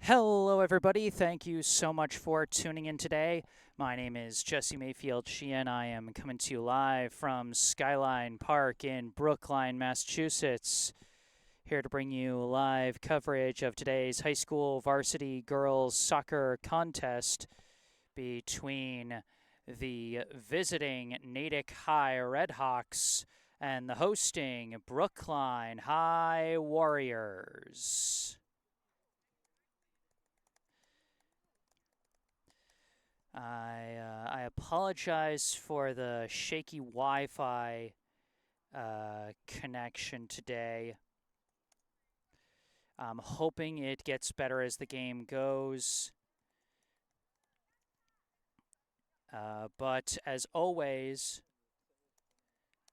Hello, everybody. Thank you so much for tuning in today. My name is Jesse Mayfield-Sheehan. I am coming to you live from Skyline Park in Brookline, Massachusetts. Here to bring you live coverage of today's high school varsity girls soccer contest between the visiting Natick High Redhawks and the hosting Brookline High Warriors. I apologize for the shaky Wi-Fi connection today. I'm hoping it gets better as the game goes. But as always,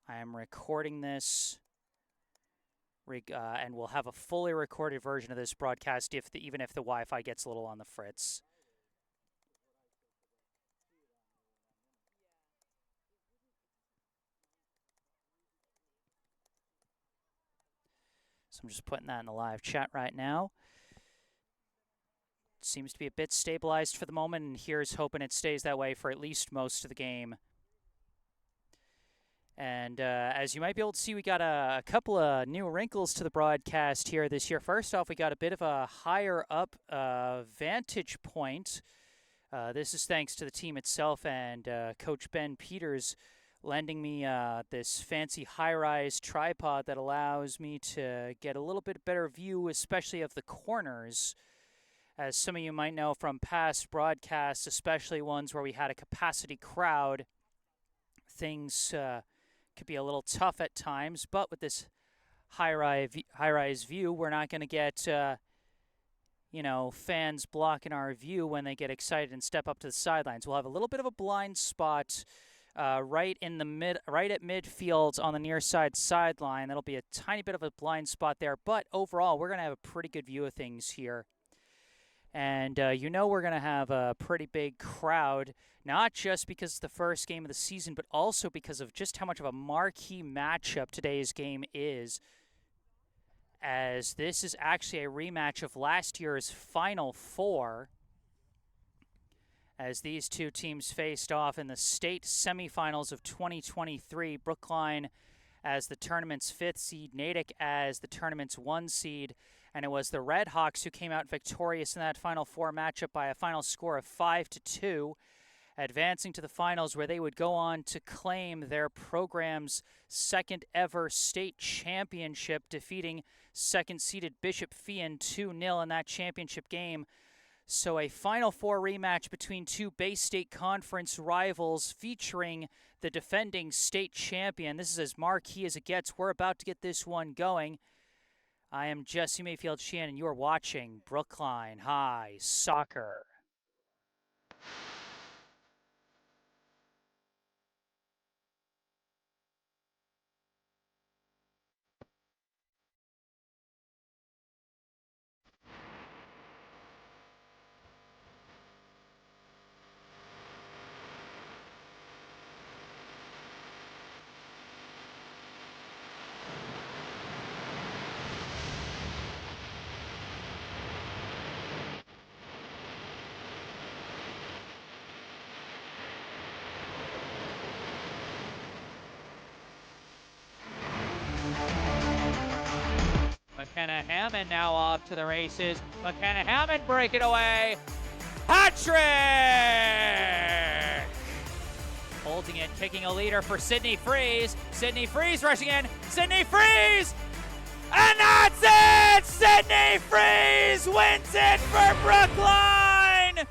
I am recording this, and we'll have a fully recorded version of this broadcast even if the Wi-Fi gets a little on the fritz. So I'm just putting that in the live chat right now. Seems to be a bit stabilized for the moment, and here's hoping it stays that way for at least most of the game. And as you might be able to see, we got a couple of new wrinkles to the broadcast here this year. First off, we got a bit of a higher up vantage point. This is thanks to the team itself and Coach Ben Peters lending me this fancy high-rise tripod that allows me to get a little bit better view, especially of the corners. As some of you might know from past broadcasts, especially ones where we had a capacity crowd, things could be a little tough at times. But with this high-rise view, we're not going to get fans blocking our view when they get excited and step up to the sidelines. We'll have a little bit of a blind spot right at midfield on the near side sideline. That'll be a tiny bit of a blind spot there, but overall we're going to have a pretty good view of things here. And we're going to have a pretty big crowd, not just because it's the first game of the season, but also because of just how much of a marquee matchup today's game is, as this is actually a rematch of last year's Final Four, as these two teams faced off in the state semifinals of 2023. Brookline as the tournament's 5th seed, Natick as the tournament's 1 seed, and it was the Redhawks who came out victorious in that Final Four matchup by a final score of 5-2, advancing to the finals where they would go on to claim their program's second ever state championship, defeating second-seeded Bishop-Feehan 2-0 in that championship game. So a Final Four rematch between two Bay State Conference rivals featuring the defending state champion. This is as marquee as it gets. We're about to get this one going. I am Jesse Mayfield-Sheehan, and you are watching Brookline High Soccer. McKenna Hammond now off to the races. McKenna Hammond breaking away. Hat-trick! Holding it, kicking a leader for Sydney Freeze. Sydney Freeze rushing in. Sydney Freeze! And that's it! Sydney Freeze wins it for Brookline!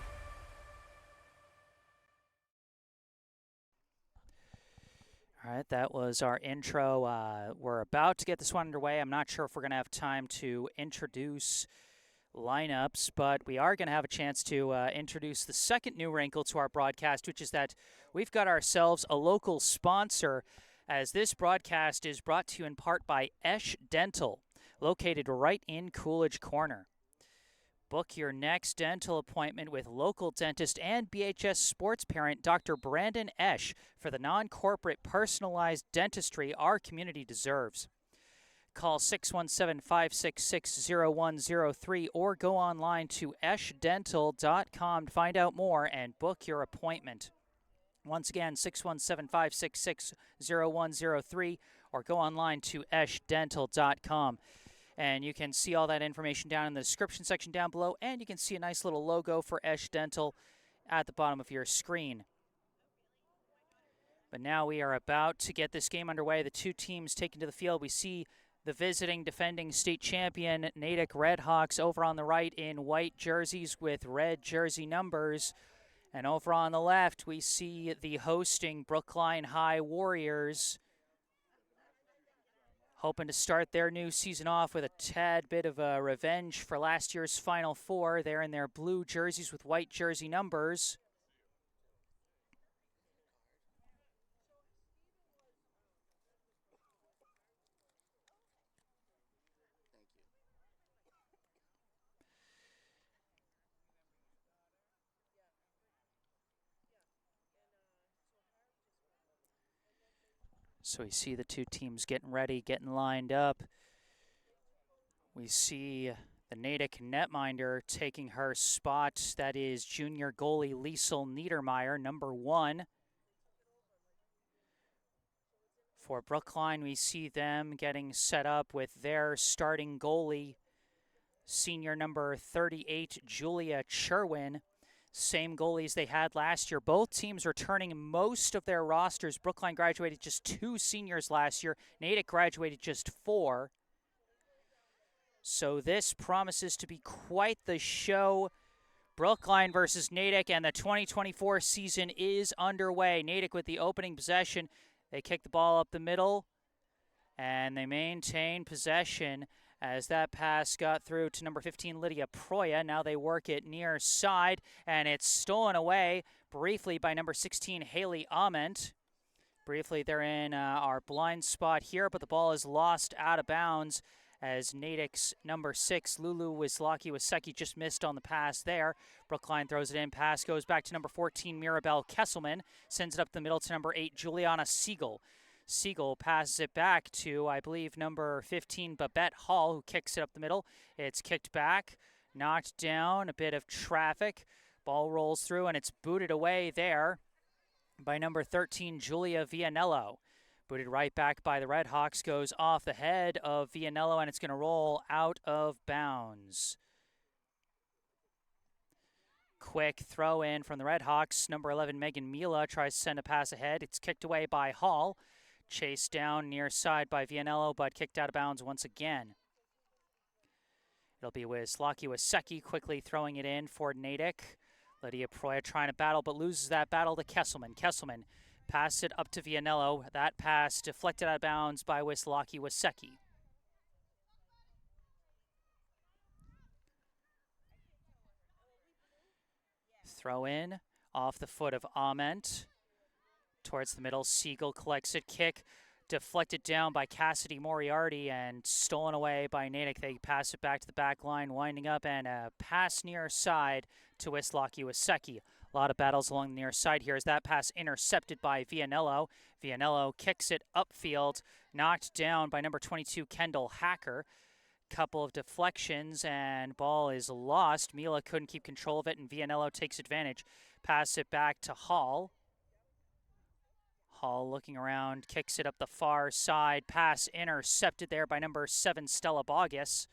All right, that was our intro. We're about to get this one underway. I'm not sure if we're going to have time to introduce lineups, but we are going to have a chance to introduce the second new wrinkle to our broadcast, which is that we've got ourselves a local sponsor, as this broadcast is brought to you in part by Esh Dental, located right in Coolidge Corner. Book your next dental appointment with local dentist and BHS sports parent Dr. Brandon Esch for the non-corporate personalized dentistry our community deserves. Call 617-566-0103 or go online to eschdental.com to find out more and book your appointment. Once again, 617-566-0103 or go online to eschdental.com. And you can see all that information down in the description section down below, and you can see a nice little logo for Esch Dental at the bottom of your screen. But now we are about to get this game underway. The two teams taken to the field. We see the visiting defending state champion Natick Redhawks over on the right in white jerseys with red jersey numbers. And over on the left, we see the hosting Brookline High Warriors, hoping to start their new season off with a tad bit of a revenge for last year's Final Four. They're in their blue jerseys with white jersey numbers. So we see the two teams getting ready, getting lined up. We see the Natick netminder taking her spot. That is junior goalie Liesel Niedermeyer, number 1. For Brookline, we see them getting set up with their starting goalie, senior number 38, Julia Cherwin. Same goalies they had last year. Both teams returning most of their rosters. Brookline graduated just 2 seniors last year. Natick graduated just 4. So this promises to be quite the show. Brookline versus Natick, and the 2024 season is underway. Natick with the opening possession. They kick the ball up the middle, and they maintain possession as that pass got through to number 15, Lydia Proya. Now they work it near side, and it's stolen away briefly by number 16, Haley Ament. Briefly, they're in our blind spot here, but the ball is lost out of bounds as Natick's number 6, Lulu Wisłaki-Wasecki, just missed on the pass there. Brookline throws it in. Pass goes back to number 14, Mirabelle Kesselman. Sends it up the middle to number 8, Juliana Siegel. Siegel passes it back to, I believe, number 15, Babette Hall, who kicks it up the middle. It's kicked back, knocked down, a bit of traffic. Ball rolls through, and it's booted away there by number 13, Julia Vianello. Booted right back by the Redhawks, goes off the head of Vianello, and it's going to roll out of bounds. Quick throw in from the Redhawks. Number 11, Megan Mila, tries to send a pass ahead. It's kicked away by Hall. Chased down near side by Vianello, but kicked out of bounds once again. It'll be Wisłaki-Wasecki quickly throwing it in for Natick. Lydia Proya trying to battle, but loses that battle to Kesselman. Kesselman passes it up to Vianello. That pass deflected out of bounds by Wisłaki-Wasecki. Throw in off the foot of Ament. Towards the middle, Siegel collects it. Kick deflected down by Cassidy Moriarty and stolen away by Natick. They pass it back to the back line, winding up, and a pass near side to Wisłaki-Wasecki. A lot of battles along the near side here as that pass intercepted by Vianello. Vianello kicks it upfield, knocked down by number 22, Kendall Hacker. Couple of deflections, and ball is lost. Mila couldn't keep control of it, and Vianello takes advantage. Pass it back to Hall. Hall looking around, kicks it up the far side. Pass intercepted there by number 7, Stella Bogus.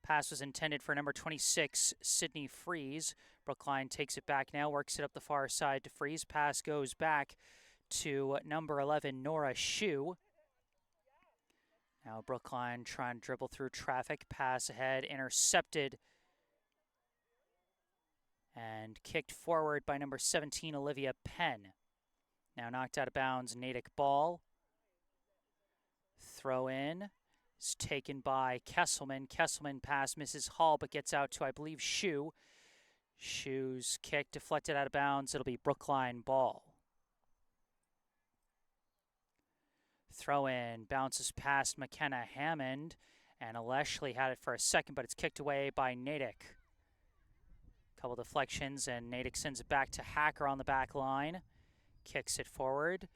Pass was intended for number 26, Sydney Freeze. Brookline takes it back now, works it up the far side to Freeze. Pass goes back to number 11, Nora Shue. Now Brookline trying to dribble through traffic. Pass ahead, intercepted, and kicked forward by number 17, Olivia Penn. Now knocked out of bounds, Natick ball. Throw in is taken by Kesselman. Kesselman pass misses Hall, but gets out to, I believe, Shue. Shue's kick deflected out of bounds. It'll be Brookline ball. Throw in bounces past McKenna Hammond, and Aleshley had it for a second, but it's kicked away by Natick. Couple deflections, and Natick sends it back to Hacker on the back line. Kicks it forward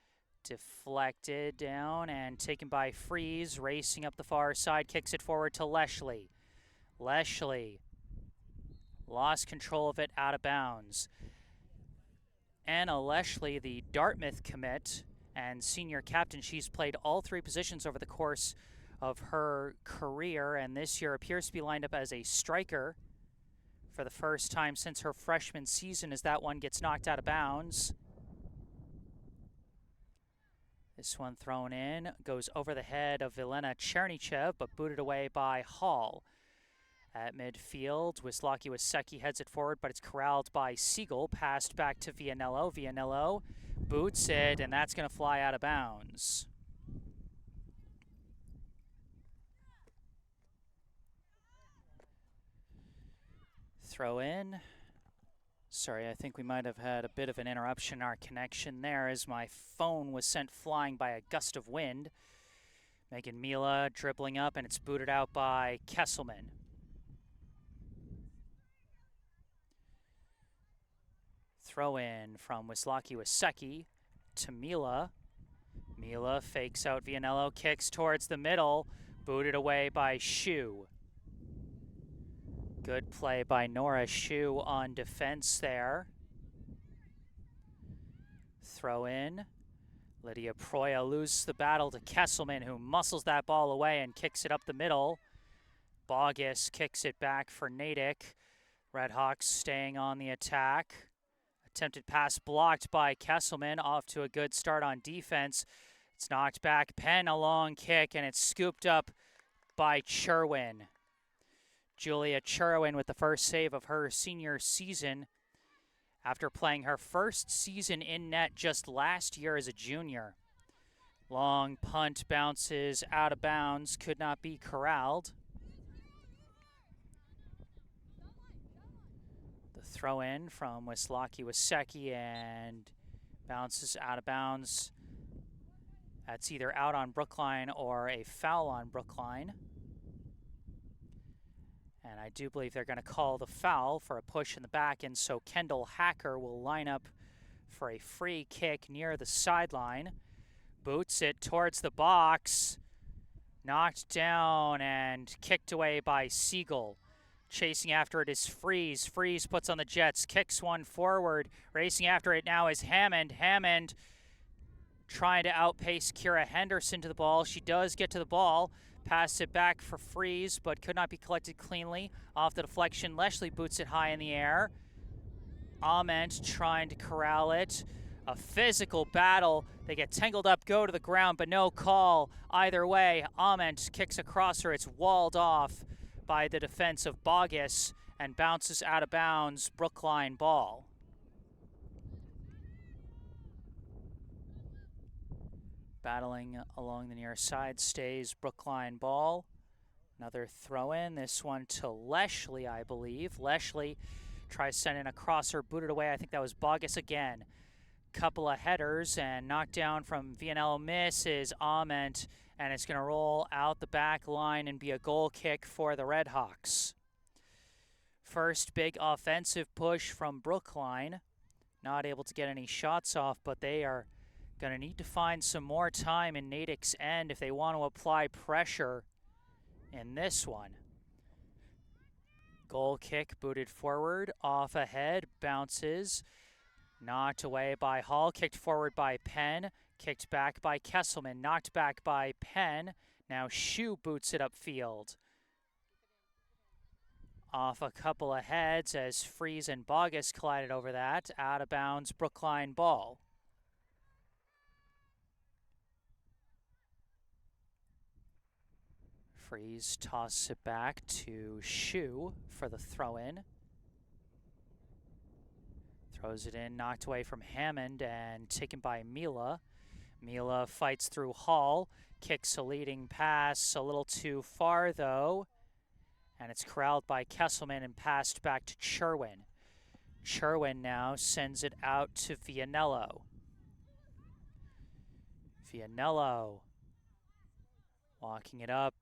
Deflected down and taken by Freeze, racing up the far side, kicks it forward to Leshley. Leshley lost control of it, out of bounds. Anna Leshley, the Dartmouth commit and senior captain, she's played all three positions over the course of her career, and this year appears to be lined up as a striker for the first time since her freshman season, as that one gets knocked out of bounds. This one thrown in, goes over the head of Vilena Chernychev, but booted away by Hall. At midfield, Wisłocki heads it forward, but it's corralled by Siegel, passed back to Vianello. Vianello boots it, and that's going to fly out of bounds. Throw in. Sorry, I think we might have had a bit of an interruption in our connection there as my phone was sent flying by a gust of wind. Megan Mila dribbling up, and it's booted out by Kesselman. Throw in from Wisłocki to Mila. Mila fakes out Vianello, kicks towards the middle, booted away by Shu. Good play by Nora Shu on defense there. Throw in. Lydia Proya loses the battle to Kesselman, who muscles that ball away and kicks it up the middle. Bogus kicks it back for Natick. Redhawks staying on the attack. Attempted pass blocked by Kesselman, off to a good start on defense. It's knocked back. Penn, a long kick, and it's scooped up by Cherwin. Julia Cherwin with the first save of her senior season after playing her first season in net just last year as a junior. Long punt bounces out of bounds, could not be corralled. The throw in from Wisłocki and bounces out of bounds. That's either out on Brookline or a foul on Brookline. And I do believe they're going to call the foul for a push in the back, and so Kendall Hacker will line up for a free kick near the sideline. Boots it towards the box. Knocked down and kicked away by Siegel. Chasing after it is Freeze. Freeze puts on the Jets, kicks one forward. Racing after it now is Hammond. Hammond trying to outpace Kira Henderson to the ball. She does get to the ball. Passed it back for Freeze, but could not be collected cleanly. Off the deflection, Leshley boots it high in the air. Ament trying to corral it. A physical battle. They get tangled up, go to the ground, but no call. Either way, Ament kicks across her. It's walled off by the defense of Bogus and bounces out of bounds. Brookline ball. Battling along the near side stays Brookline ball. Another throw in, this one to Leshley, I believe. Leshley tries sending a crosser, booted away. I think that was Bogus again. Couple of headers and knocked down from Vianello, misses Ament, and it's going to roll out the back line and be a goal kick for the Redhawks. First big offensive push from Brookline. Not able to get any shots off, but they are going to need to find some more time in Natick's end if they want to apply pressure in this one. Goal kick booted forward, off ahead, bounces, knocked away by Hall, kicked forward by Penn, kicked back by Kesselman, knocked back by Penn. Now Shu boots it upfield. Off a couple of heads as Freeze and Bogus collided over that. Out of bounds, Brookline ball. Freeze tosses it back to Shu for the throw-in. Throws it in, knocked away from Hammond and taken by Mila. Mila fights through Hall, kicks a leading pass a little too far though, and it's corralled by Kesselman and passed back to Cherwin. Cherwin now sends it out to Vianello. Vianello walking it up.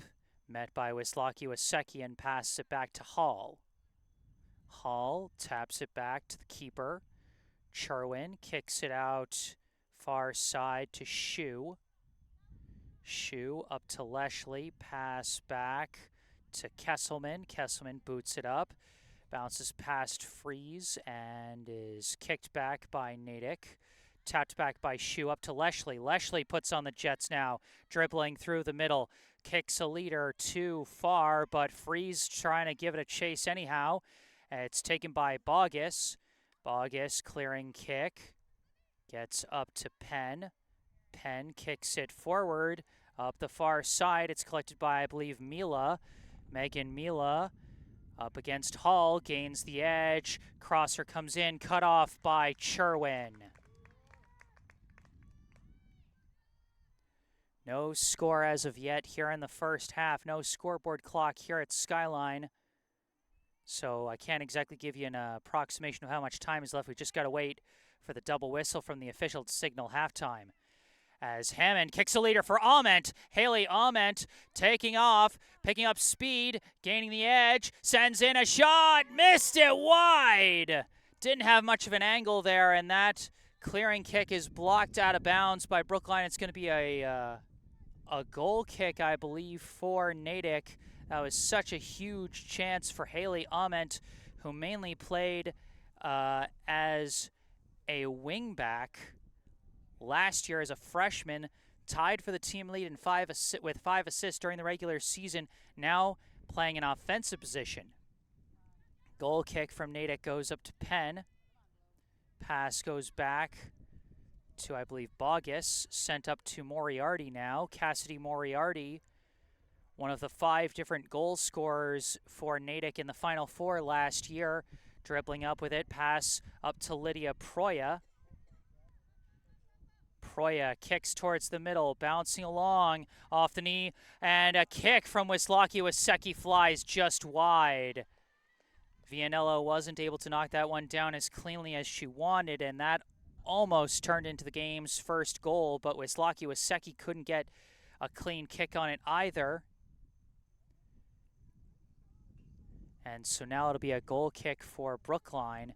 Met by Wisłocki and passes it back to Hall. Hall taps it back to the keeper. Cherwin kicks it out far side to Shu. Shu up to Leshley, pass back to Kesselman. Kesselman boots it up, bounces past Freeze, and is kicked back by Natick. Tapped back by Shu up to Leshley. Leshley puts on the Jets now, dribbling through the middle. Kicks a leader too far, but Freeze trying to give it a chase anyhow. It's taken by Bogus. Bogus clearing kick. Gets up to Penn. Penn kicks it forward. Up the far side, it's collected by, I believe, Mila. Megan Mila up against Hall, gains the edge. Crosser comes in, cut off by Cherwin. No score as of yet here in the first half. No scoreboard clock here at Skyline. So I can't exactly give you an approximation of how much time is left. We just got to wait for the double whistle from the official to signal halftime. As Hammond kicks a leader for Ament. Haley Ament taking off, picking up speed, gaining the edge, sends in a shot, missed it wide. Didn't have much of an angle there, and that clearing kick is blocked out of bounds by Brookline. It's going to be a goal kick, I believe, for Natick. That was such a huge chance for Haley Ament, who mainly played as a wingback last year as a freshman, tied for the team lead in with 5 assists during the regular season, now playing an offensive position. Goal kick from Natick goes up to Penn. Pass goes back to, I believe, Bogus, sent up to Moriarty now. Cassidy Moriarty, one of the 5 different goal scorers for Natick in the Final Four last year, dribbling up with it. Pass up to Lydia Proya. Proya kicks towards the middle, bouncing along off the knee, and a kick from Wisłaki. Wasecki flies just wide. Vianello wasn't able to knock that one down as cleanly as she wanted, and that almost turned into the game's first goal, but Wasecki couldn't get a clean kick on it either. And so now it'll be a goal kick for Brookline.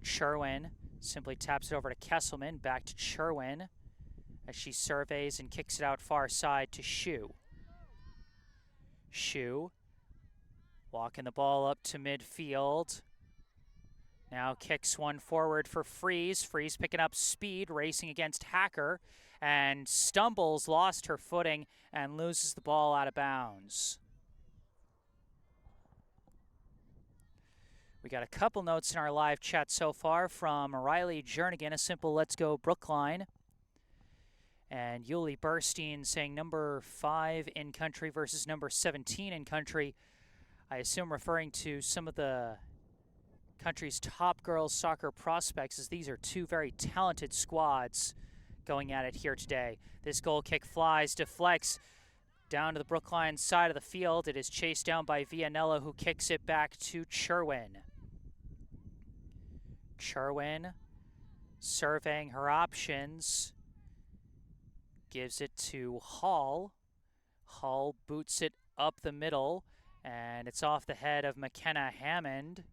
Cherwin simply taps it over to Kesselman, back to Cherwin as she surveys and kicks it out far side to Shu. Shu walking the ball up to midfield. Now kicks one forward for Freeze. Freeze picking up speed, racing against Hacker, and stumbles, lost her footing, and loses the ball out of bounds. We got a couple notes in our live chat so far from Riley Jernigan, a simple "Let's go Brookline." And Yuli Burstein saying number 5 in country versus number 17 in country. I assume referring to some of the country's top girls soccer prospects, as these are 2 very talented squads going at it here today. This goal kick flies, deflects down to the Brookline side of the field. It is chased down by Vianello, who kicks it back to Cherwin. Cherwin surveying her options, gives it to Hall. Hall boots it up the middle, and it's off the head of McKenna Hammond.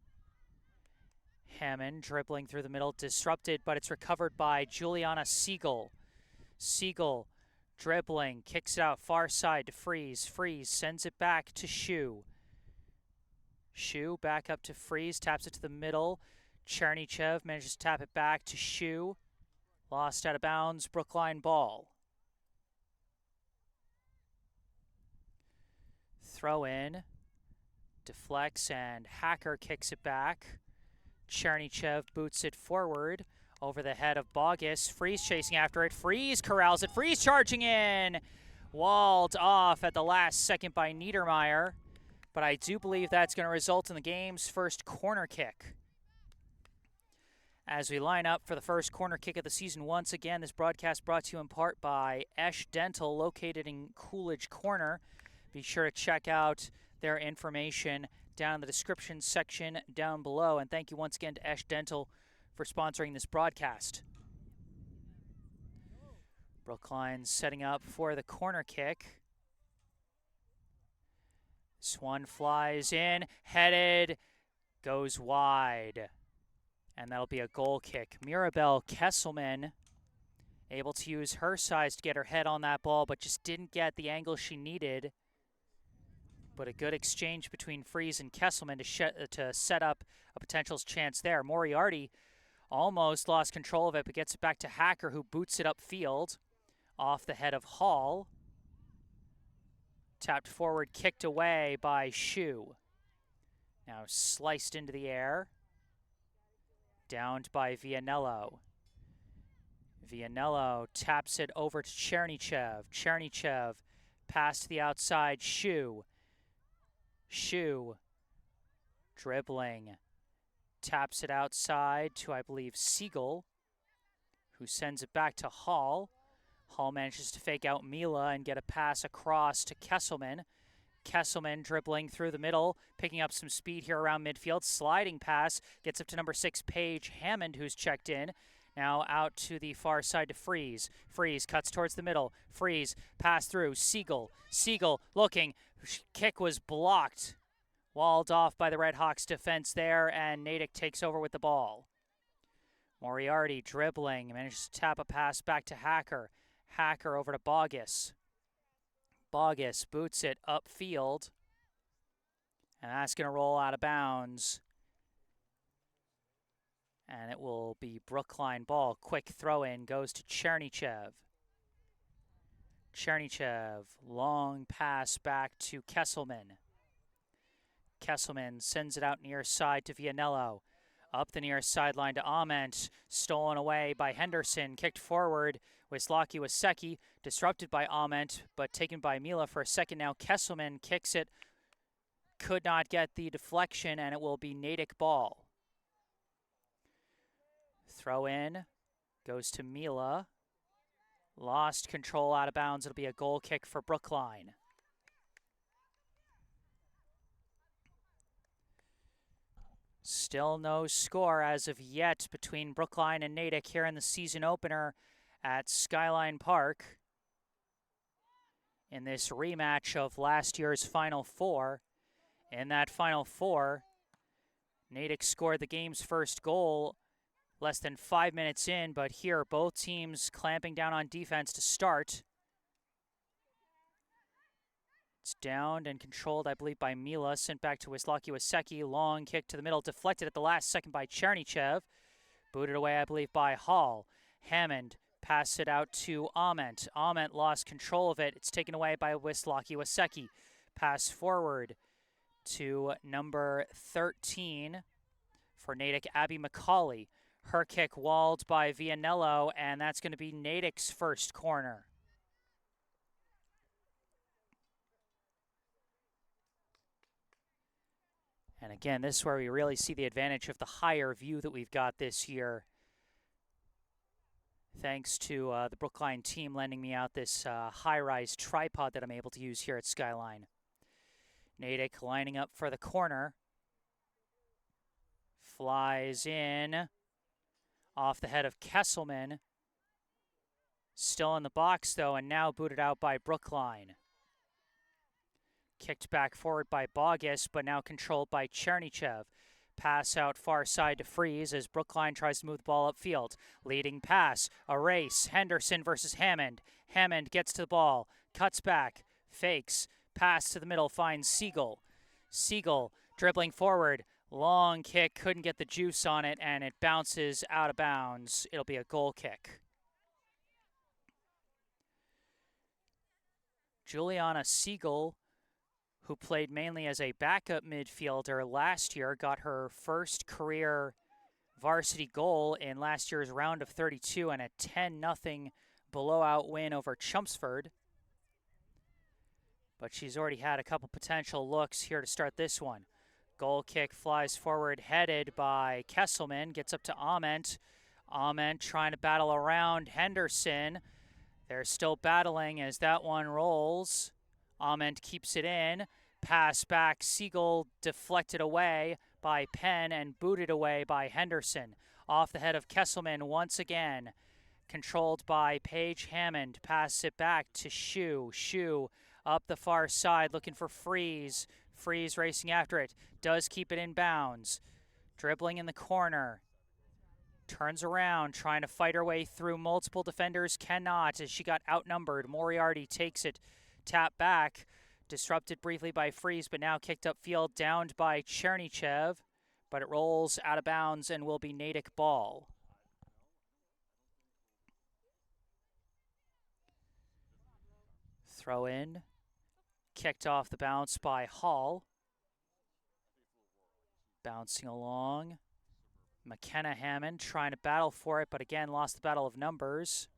Hammond dribbling through the middle, disrupted, but it's recovered by Juliana Siegel. Siegel dribbling, kicks it out far side to Freeze. Freeze sends it back to Shu. Shu back up to Freeze, taps it to the middle. Chernychev manages to tap it back to Shu. Lost out of bounds, Brookline ball. Throw in, deflects, and Hacker kicks it back. Chernychev boots it forward over the head of Bogus. Freeze chasing after it. Freeze corrals it. Freeze charging in. Walled off at the last second by Niedermeyer. But I do believe that's going to result in the game's first corner kick. As we line up for the first corner kick of the season, once again, this broadcast brought to you in part by Esch Dental, located in Coolidge Corner. Be sure to check out their information down in the description section down below. And thank you once again to Esch Dental for sponsoring this broadcast. Brookline setting up for the corner kick. This one flies in, headed, goes wide. And that'll be a goal kick. Mirabelle Kesselman able to use her size to get her head on that ball, but just didn't get the angle she needed. But a good exchange between Freeze and Kesselman to set up a potential chance there. Moriarty almost lost control of it, but gets it back to Hacker, who boots it upfield off the head of Hall. Tapped forward, kicked away by Shu. Now sliced into the air. Downed by Vianello. Vianello taps it over to Chernychev. Chernychev pass to the outside, Shu. Shu dribbling. Taps it outside to, I believe, Siegel, who sends it back to Hall. Hall manages to fake out Mila and get a pass across to Kesselman. Kesselman dribbling through the middle, picking up some speed here around midfield. Sliding pass, gets up to number 6, Paige Hammond, who's checked in. Now out to the far side to Freeze. Freeze cuts towards the middle. Freeze, pass through. Siegel. Siegel looking. Kick was blocked. Walled off by the Red Hawks defense there, and Natick takes over with the ball. Moriarty dribbling, manages to tap a pass back to Hacker. Hacker over to Bogus. Bogus boots it upfield, and that's going to roll out of bounds. And it will be Brookline ball. Quick throw in goes to Chernychev. Chernychev, long pass back to Kesselman. Kesselman sends it out near side to Vianello. Up the near sideline to Ament. Stolen away by Henderson. Kicked forward. Wisłocki Wasecki. Disrupted by Ament, but taken by Mila for a second now. Kesselman kicks it. Could not get the deflection, and it will be Natick ball. Throw in. Goes to Mila. Lost control out of bounds. It'll be a goal kick for Brookline. Still no score as of yet between Brookline and Natick here in the season opener at Skyline Park in this rematch of last year's Final Four. In that Final Four, Natick scored the game's first goal less than 5 minutes in, but here both teams clamping down on defense to start. It's downed and controlled, I believe, by Mila. Sent back to Wisłocki Wasecki. Long kick to the middle. Deflected at the last second by Chernychev. Booted away, I believe, by Hall. Hammond passed it out to Ament. Ament lost control of it. It's taken away by Wisłocki Wasecki. Pass forward to number 13 for Natick, Abby McCauley. Her kick walled by Vianello, and that's going to be Natick's first corner. And again, this is where we really see the advantage of the higher view that we've got this year. Thanks to the Brookline team lending me out this high-rise tripod that I'm able to use here at Skyline. Natick lining up for the corner. Flies in. Off the head of Kesselman. Still in the box, though, and now booted out by Brookline. Kicked back forward by Bogus, but now controlled by Chernychev. Pass out far side to Freeze as Brookline tries to move the ball upfield. Leading pass, a race, Henderson versus Hammond. Hammond gets to the ball, cuts back, fakes, pass to the middle, finds Siegel. Siegel dribbling forward, long kick, couldn't get the juice on it, and it bounces out of bounds. It'll be a goal kick. Juliana Siegel, who played mainly as a backup midfielder last year, got her first career varsity goal in last year's round of 32 and a 10-0 blowout win over Chelmsford. But she's already had a couple potential looks here to start this one. Goal kick flies forward, headed by Kesselman, gets up to Ament. Ament trying to battle around Henderson. They're still battling as that one rolls. Ament keeps it in. Pass back. Siegel deflected away by Penn and booted away by Henderson. Off the head of Kesselman once again. Controlled by Paige Hammond. Pass it back to Shu. Shu up the far side looking for Freeze. Freeze racing after it. Does keep it in bounds. Dribbling in the corner. Turns around, trying to fight her way through multiple defenders. Cannot, as she got outnumbered. Moriarty takes it. Tap back. Disrupted briefly by Freeze, but now kicked upfield, downed by Chernychev. But it rolls out of bounds and will be Natick ball. Throw in. Kicked off the bounce by Hall. Bouncing along. McKenna Hammond trying to battle for it, but again lost the battle of numbers.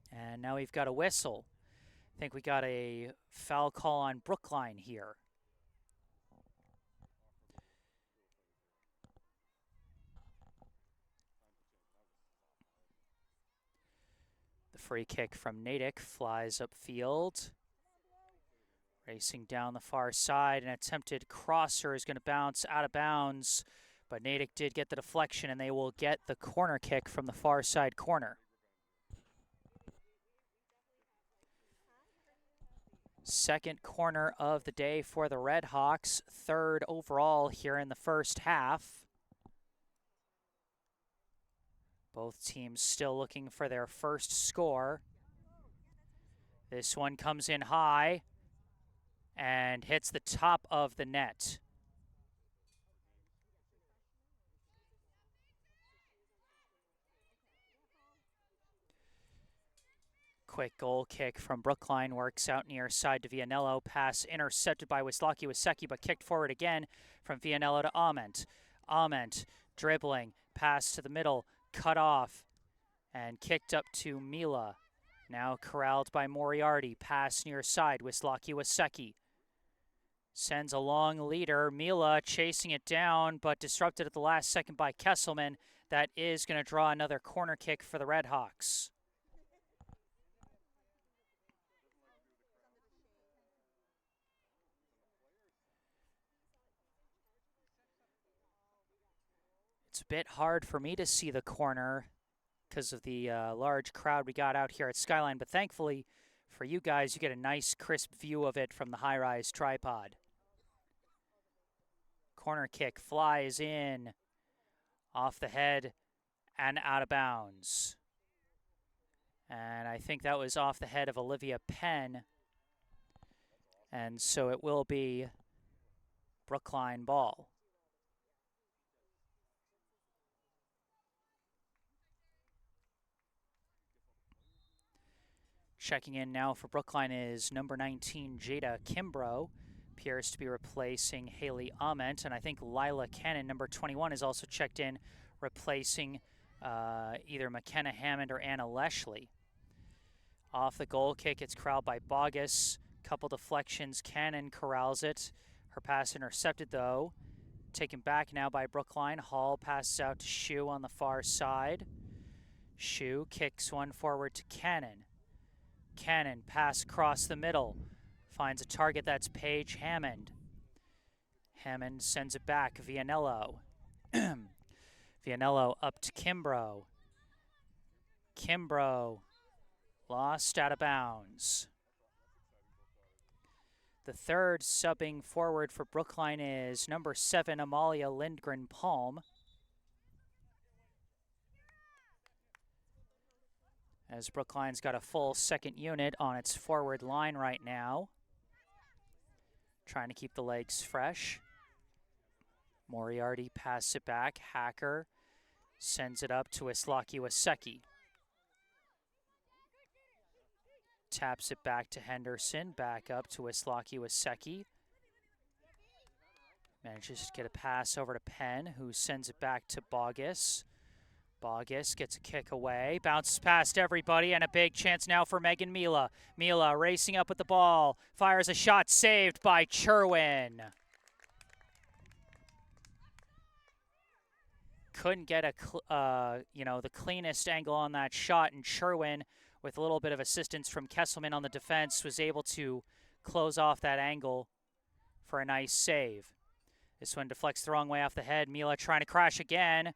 And now we've got a whistle. I think we got a foul call on Brookline here. The free kick from Natick flies upfield. Racing down the far side, an attempted crosser is going to bounce out of bounds, but Natick did get the deflection, and they will get the corner kick from the far side corner. Second corner of the day for the Red Hawks, third overall here in the first half. Both teams still looking for their first score. This one comes in high and hits the top of the net. Quick goal kick from Brookline works out near side to Vianello. Pass intercepted by Wisłocki, but kicked forward again from Vianello to Ament. Ament dribbling, pass to the middle, cut off, and kicked up to Mila. Now corralled by Moriarty. Pass near side. Wisłocki sends a long leader. Mila chasing it down, but disrupted at the last second by Kesselman. That is going to draw another corner kick for the Red Hawks. It's a bit hard for me to see the corner because of the large crowd we got out here at Skyline, but thankfully for you guys, you get a nice crisp view of it from the high-rise tripod. Corner kick flies in off the head and out of bounds. And I think that was off the head of Olivia Penn. And so it will be Brookline ball. Checking in now for Brookline is number 19, Jada Kimbrough. Appears to be replacing Haley Ament, and I think Lila Cannon, number 21, is also checked in, replacing either McKenna Hammond or Anna Leshley. Off the goal kick, it's corralled by Bogus. Couple deflections, Cannon corrals it. Her pass intercepted, though. Taken back now by Brookline. Hall passes out to Shu on the far side. Shu kicks one forward to Cannon. Cannon, pass across the middle. Finds a target, that's Paige Hammond. Hammond sends it back, Vianello. Vianello up to Kimbrough. Kimbrough lost out of bounds. The third subbing forward for Brookline is number 7, Amalia Lindgren-Palm. As Brookline's got a full second unit on its forward line right now. Trying to keep the legs fresh. Moriarty passes it back. Hacker sends it up to Wisłocki. Taps it back to Henderson. Back up to Wisłocki. Manages to get a pass over to Penn, who sends it back to Bogus. Bogus gets a kick away, bounces past everybody, and a big chance now for Megan Mila. Mila racing up with the ball, fires a shot, saved by Cherwin. Couldn't get the cleanest angle on that shot, and Cherwin, with a little bit of assistance from Kesselman on the defense, was able to close off that angle for a nice save. This one deflects the wrong way off the head. Mila trying to crash again.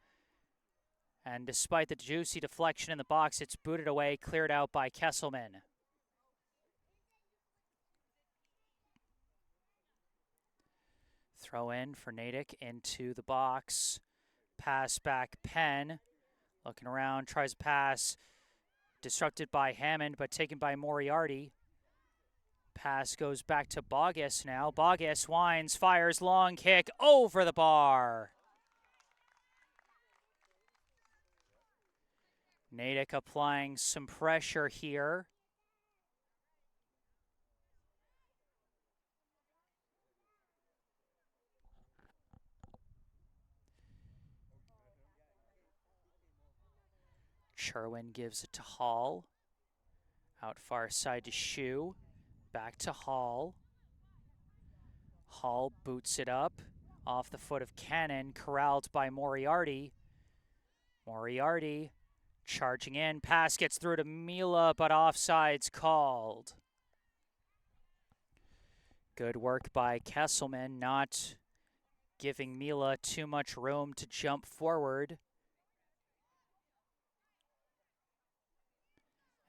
And despite the juicy deflection in the box, it's booted away, cleared out by Kesselman. Throw in for Natick into the box. Pass back Penn. Looking around, tries a pass. Disrupted by Hammond, but taken by Moriarty. Pass goes back to Bogus now. Bogus winds, fires, long kick over the bar. Natick applying some pressure here. Sherwin gives it to Hall. Out far side to Shoe. Back to Hall. Hall boots it up. Off the foot of Cannon. Corralled by Moriarty. Moriarty charging in. Pass gets through to Mila, but offside's called. Good work by Kesselman, not giving Mila too much room to jump forward.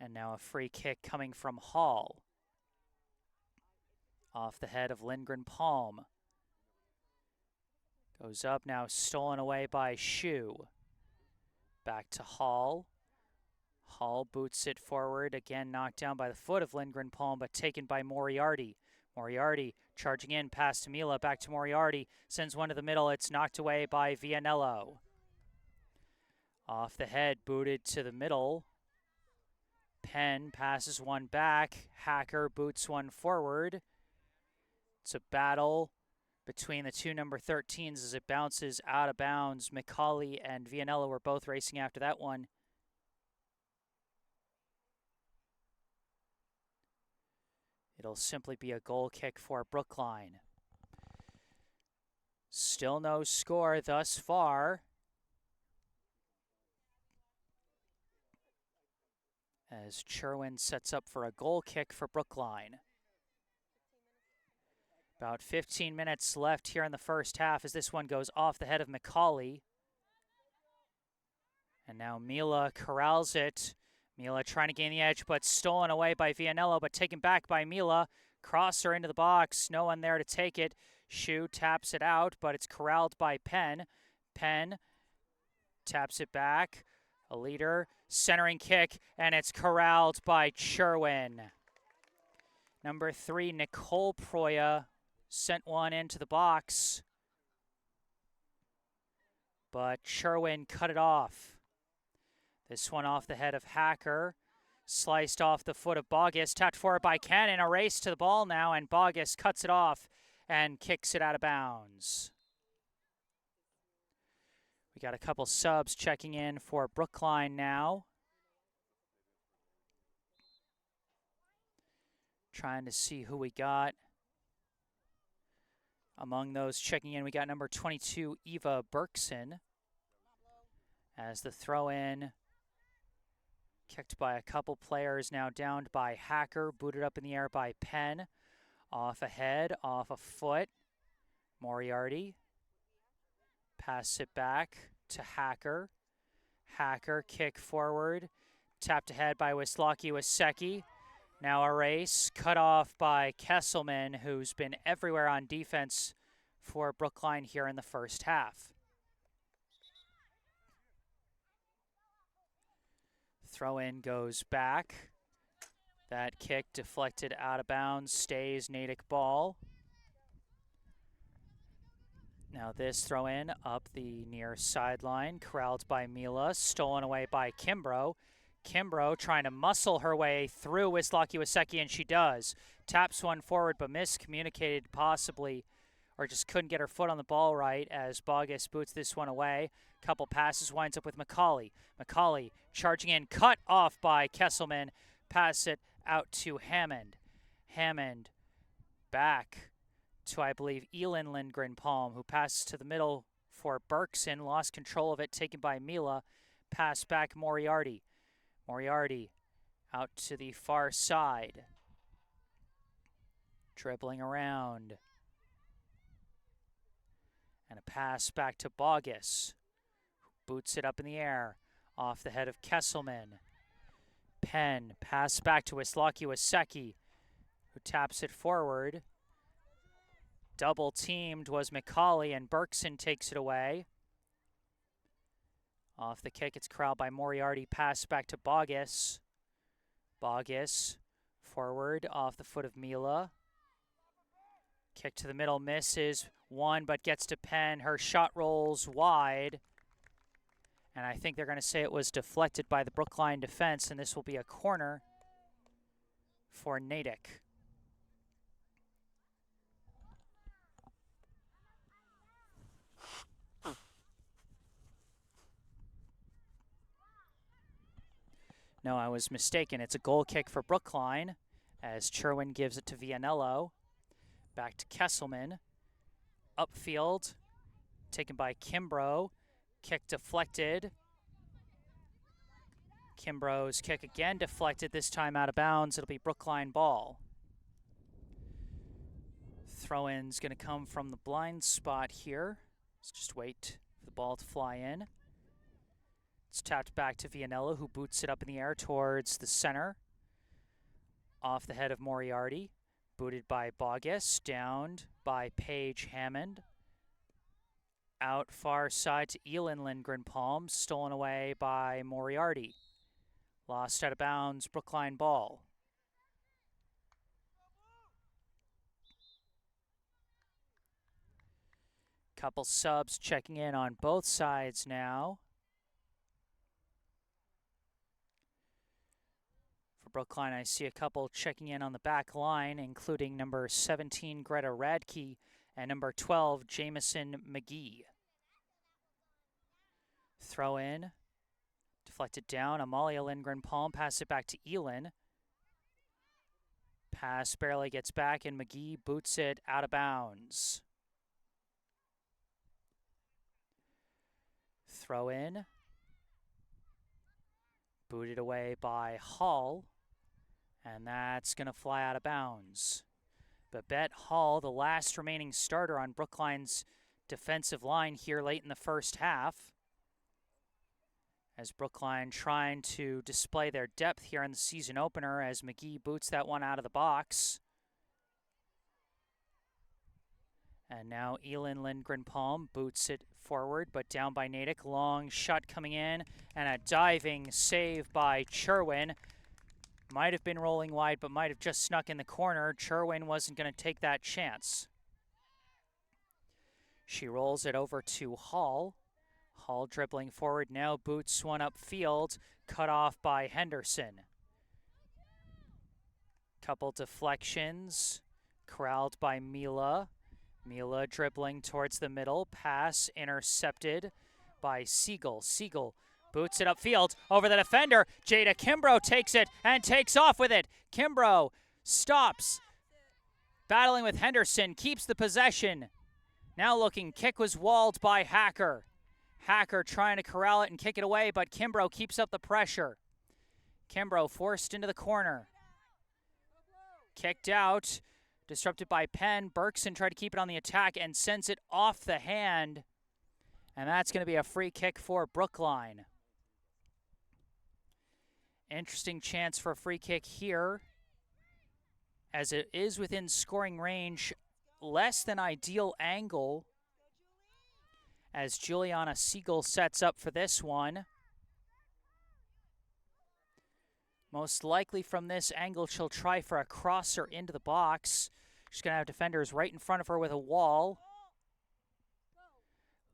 And now a free kick coming from Hall. Off the head of Lindgren Palm. Goes up now, stolen away by Shoe. Back to Hall. Hall boots it forward, again knocked down by the foot of Lindgren Palm, but taken by Moriarty. Moriarty charging in, pass to Mila, back to Moriarty, sends one to the middle, it's knocked away by Vianello. Off the head, booted to the middle. Penn passes one back, Hacker boots one forward. It's a battle between the two number 13s as it bounces out of bounds. McCauley and Vianello were both racing after that one. It'll simply be a goal kick for Brookline. Still no score thus far. As Sherwin sets up for a goal kick for Brookline. About 15 minutes left here in the first half as this one goes off the head of McCauley. And now Mila corrals it. Mila trying to gain the edge, but stolen away by Vianello, but taken back by Mila. Crosser into the box, no one there to take it. Shoe taps it out, but it's corralled by Penn. Penn taps it back. A leader, centering kick, and it's corralled by Sherwin. Number 3, Nicole Proya sent one into the box, but Sherwin cut it off. This one off the head of Hacker, sliced off the foot of Bogus, tapped forward by Cannon, a race to the ball now, and Bogus cuts it off and kicks it out of bounds. We got a couple subs checking in for Brookline now. Trying to see who we got. Among those checking in, we got number 22, Eva Berkson. As the throw-in, kicked by a couple players, now downed by Hacker, booted up in the air by Penn. Off a head, off a foot. Moriarty. Pass it back to Hacker. Hacker, kick forward. Tapped ahead by Wisłocki. Now a race, cut off by Kesselman, who's been everywhere on defense for Brookline here in the first half. Throw-in goes back. That kick deflected out of bounds, stays Natick ball. Now this throw-in up the near sideline, corralled by Mila, stolen away by Kimbrough. Kimbrough trying to muscle her way through Wisłocki, and she does. Taps one forward, but miscommunicated possibly, or just couldn't get her foot on the ball right as Bogus boots this one away. Couple passes, winds up with McCauley. McCauley charging in, cut off by Kesselman. Pass it out to Hammond. Hammond back to, I believe, Elin Lindgren Palm, who passes to the middle for Berkson. Lost control of it, taken by Mila. Pass back Moriarty. Moriarty out to the far side. Dribbling around. And a pass back to Bogus. Boots it up in the air. Off the head of Kesselman. Penn, pass back to Wisłocki, who taps it forward. Double teamed was McCauley, and Berkson takes it away. Off the kick, it's corralled by Moriarty. Pass back to Bogus. Bogus forward off the foot of Mila. Kick to the middle, misses one, but gets to Penn. Her shot rolls wide. And I think they're going to say it was deflected by the Brookline defense, and this will be a corner for Natick. No, I was mistaken. It's a goal kick for Brookline as Cherwin gives it to Vianello. Back to Kesselman. Upfield, taken by Kimbrough. Kick deflected. Kimbrough's kick again deflected, this time out of bounds. It'll be Brookline ball. Throw-in's going to come from the blind spot here. Let's just wait for the ball to fly in. It's tapped back to Vianello, who boots it up in the air towards the center. Off the head of Moriarty. Booted by Bogus. Downed by Paige Hammond. Out far side to Elin Lindgren-Palm. Stolen away by Moriarty. Lost out of bounds, Brookline ball. Couple subs checking in on both sides now. For Brookline, I see a couple checking in on the back line, including number 17, Greta Radke, and number 12, Jameson McGee. Throw in. Deflected down. Amalia Lindgren-Palm passes it back to Elin. Pass barely gets back, and McGee boots it out of bounds. Throw in. Booted away by Hall. And that's going to fly out of bounds. Babette Hall, the last remaining starter on Brookline's defensive line here late in the first half. As Brookline trying to display their depth here in the season opener as McGee boots that one out of the box. And now Elin Lindgren-Palm boots it forward, but down by Natick. Long shot coming in, and a diving save by Cherwin. Might have been rolling wide, but might have just snuck in the corner. Cherwin wasn't going to take that chance. She rolls it over to Hall. Hall dribbling forward, now boots one upfield, cut off by Henderson. Couple deflections, corralled by Mila. Mila dribbling towards the middle, pass intercepted by Siegel. Siegel boots it upfield over the defender. Jada Kimbrough takes it and takes off with it. Kimbrough stops, battling with Henderson, keeps the possession. Now looking, kick was walled by Hacker. Hacker trying to corral it and kick it away, but Kimbrough keeps up the pressure. Kimbrough forced into the corner. Kicked out, disrupted by Penn. Berkson tried to keep it on the attack and sends it off the hand. And that's going to be a free kick for Brookline. Interesting chance for a free kick here, as it is within scoring range. Less than ideal angle as Juliana Siegel sets up for this one. Most likely from this angle, she'll try for a crosser into the box. She's going to have defenders right in front of her with a wall.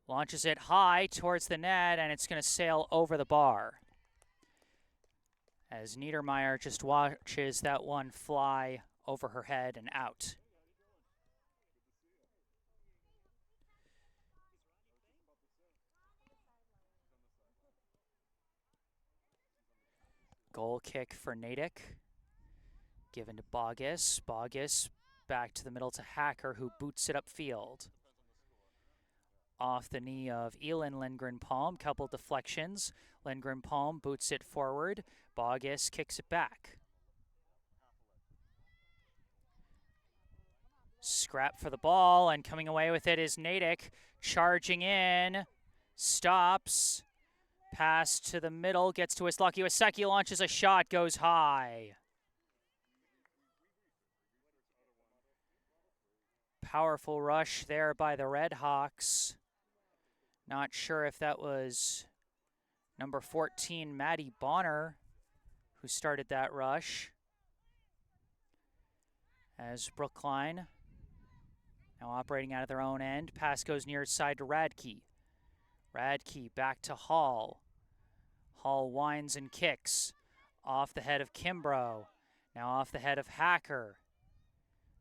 Launches it high towards the net, and it's going to sail over the bar. As Niedermeyer just watches that one fly over her head and out. Goal kick for Natick. Given to Bogus. Bogus back to the middle to Hacker, who boots it upfield. Off the knee of Elin Lindgren-Palm. Couple deflections. Lindgren-Palm boots it forward. Bogus kicks it back. Scrap for the ball, and coming away with it is Natick. Charging in. Stops. Pass to the middle, gets to Islaki. Iwasaki launches a shot, goes high. Powerful rush there by the Red Hawks. Not sure if that was Number 14, Maddie Bonner, who started that rush. As Brookline now operating out of their own end. Pass goes near side to Radke. Radke back to Hall. Hall winds and kicks. Off the head of Kimbrough. Now off the head of Hacker.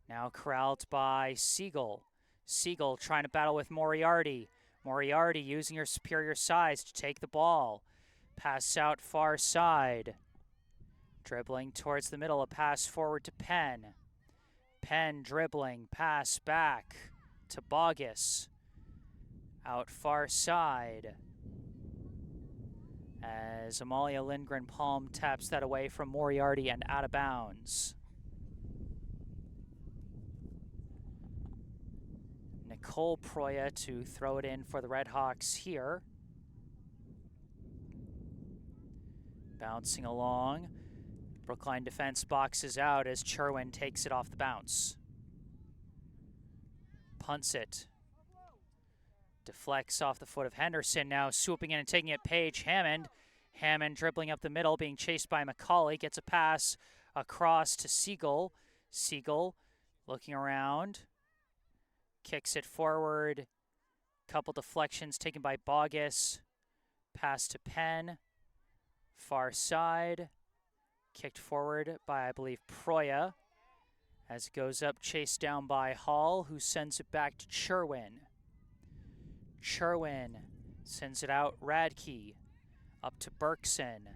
Now corralled by Siegel. Siegel trying to battle with Moriarty. Moriarty using her superior size to take the ball. Pass out far side. Dribbling towards the middle, a pass forward to Penn. Penn dribbling, pass back to Bogus. Out far side. As Amalia Lindgren palm taps that away from Moriarty and out of bounds. Nicole Proya to throw it in for the Redhawks here. Bouncing along. Brookline defense boxes out as Cherwin takes it off the bounce. Punts it. Deflects off the foot of Henderson, now swooping in and taking it Paige Hammond. Hammond dribbling up the middle, being chased by McCauley. Gets a pass across to Siegel. Siegel looking around. Kicks it forward. Couple deflections taken by Bogus. Pass to Penn. Far side. Kicked forward by, I believe, Proya. As it goes up, chased down by Hall, who sends it back to Cherwin. Cherwin sends it out, Radke. Up to Berkson.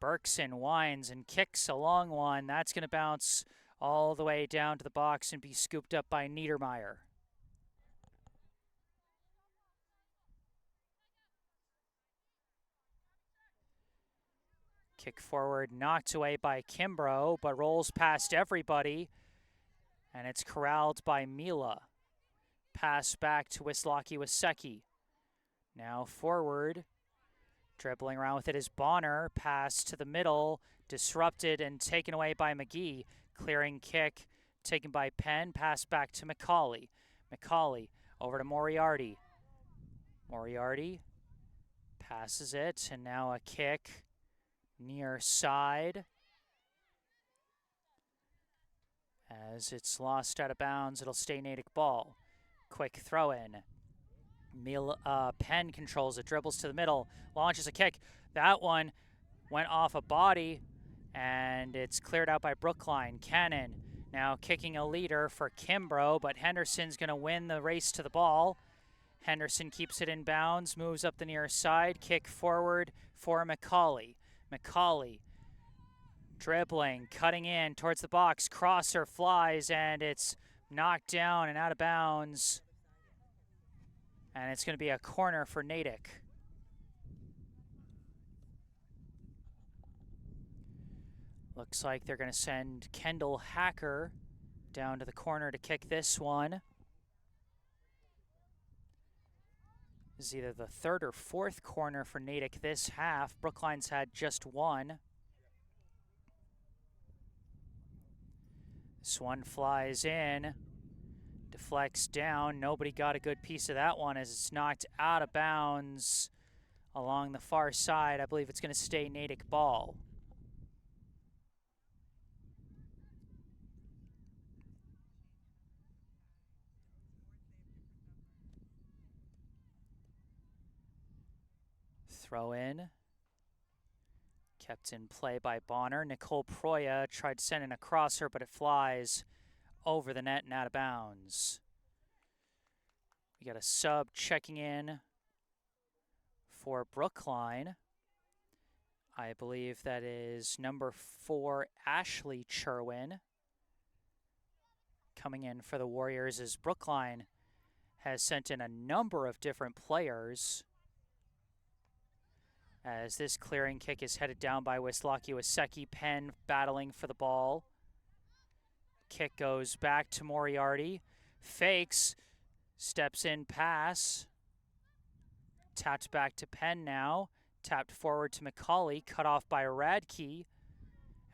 Berkson winds and kicks a long one. That's going to bounce all the way down to the box and be scooped up by Niedermeyer. Kick forward, knocked away by Kimbrough, but rolls past everybody, and it's corralled by Mila. Pass back to Wisłocki. Now forward, dribbling around with it is Bonner. Pass to the middle, disrupted and taken away by McGee. Clearing kick, taken by Penn. Pass back to McCauley. McCauley over to Moriarty. Moriarty passes it, and now a kick. Near side. As it's lost out of bounds, it'll stay Natick ball. Quick throw in. Penn controls it, dribbles to the middle, launches a kick. That one went off a body, and it's cleared out by Brookline. Cannon now kicking a leader for Kimbrough, but Henderson's going to win the race to the ball. Henderson keeps it in bounds, moves up the near side, kick forward for McCauley. McCauley dribbling, cutting in towards the box. Crosser flies, and it's knocked down and out of bounds. And it's going to be a corner for Natick. Looks like they're going to send Kendall Hacker down to the corner to kick this one. This is either the third or fourth corner for Natick this half. Brookline's had just one. This one flies in, deflects down. Nobody got a good piece of that one as it's knocked out of bounds along the far side. I believe it's going to stay Natick ball. Throw in. Kept in play by Bonner. Nicole Proya tried to send in a crosser, but it flies over the net and out of bounds. We got a sub checking in for Brookline. I believe that is number 4, Ashley Cherwin. Coming in for the Warriors as Brookline has sent in a number of different players. As this clearing kick is headed down by Wisłocki. Penn battling for the ball. Kick goes back to Moriarty. Fakes. Steps in pass. Tapped back to Penn now. Tapped forward to McCauley. Cut off by Radke.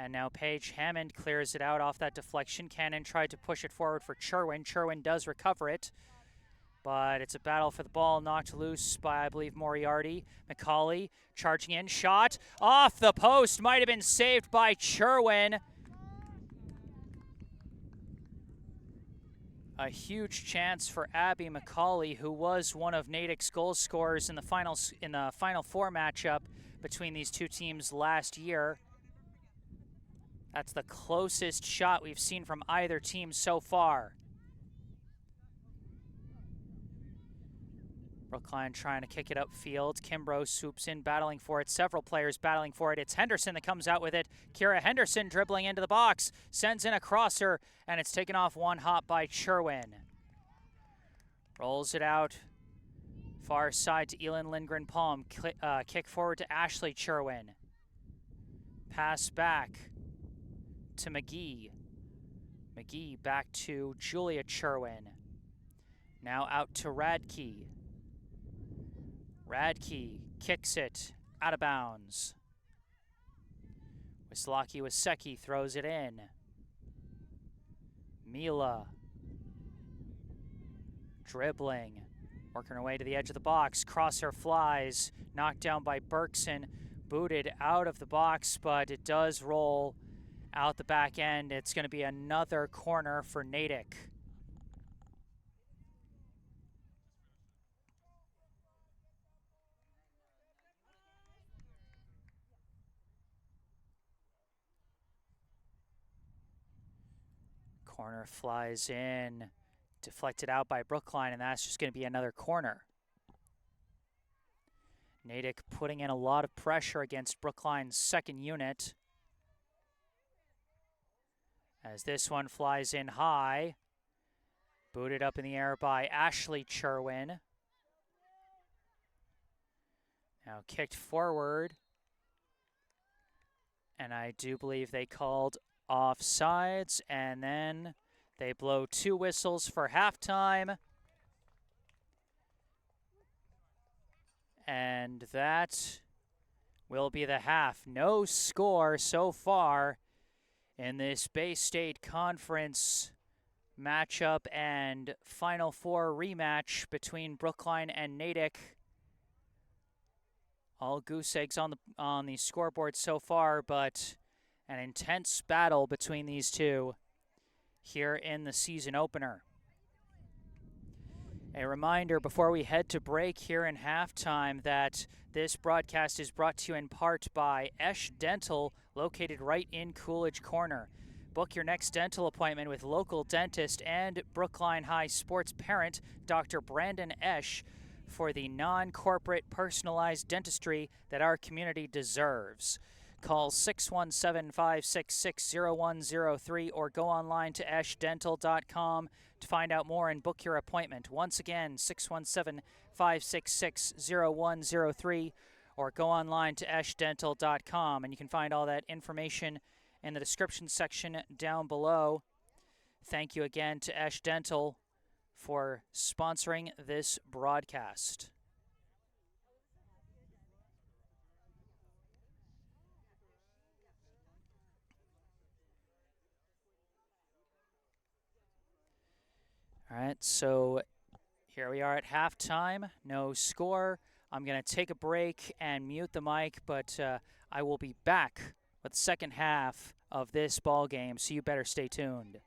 And now Paige Hammond clears it out off that deflection. Cannon tried to push it forward for Cherwin. Cherwin does recover it. but it's a battle for the ball, knocked loose by, I believe, Moriarty. McCauley charging in, shot off the post, might have been saved by Cherwin. A huge chance for Abby McCauley, who was one of Natick's goal scorers in the Final Four matchup between these two teams last year. That's the closest shot we've seen from either team so far. Brookline trying to kick it upfield. Kimbrough swoops in, battling for it. Several players battling for it. It's Henderson that comes out with it. Kira Henderson dribbling into the box. Sends in a crosser, and it's taken off one hop by Cherwin. Rolls it out. Far side to Elin Lindgren-Palm. Kick forward to Ashley Cherwin. Pass back to McGee. McGee back to Julia Cherwin. Now out to Radke. Radke kicks it out of bounds. Wisecki throws it in. Mila dribbling, working her way to the edge of the box. Crosser flies, knocked down by Berkson, booted out of the box, but it does roll out the back end. It's going to be another corner for Natick. Corner flies in, deflected out by Brookline, and that's just going to be another corner. Natick putting in a lot of pressure against Brookline's second unit. As this one flies in high, booted up in the air by Ashley Cherwin. Now kicked forward, and I do believe they called offsides, and then they blow two whistles for halftime. And that will be the half. No score so far in this Bay State Conference matchup and Final Four rematch between Brookline and Natick. All goose eggs on the scoreboard so far, but an intense battle between these two here in the season opener. A reminder before we head to break here in halftime that this broadcast is brought to you in part by Esch Dental, located right in Coolidge Corner. Book your next dental appointment with local dentist and Brookline High sports parent, Dr. Brandon Esch, for the non-corporate personalized dentistry that our community deserves. Call 617-566-0103 or go online to eschdental.com to find out more and book your appointment. Once again, 617-566-0103 or go online to eschdental.com, and you can find all that information in the description section down below. Thank you again to Esch Dental for sponsoring this broadcast. All right, so here we are at halftime. No score. I'm going to take a break and mute the mic, but I will be back with the second half of this ball game, so you better stay tuned.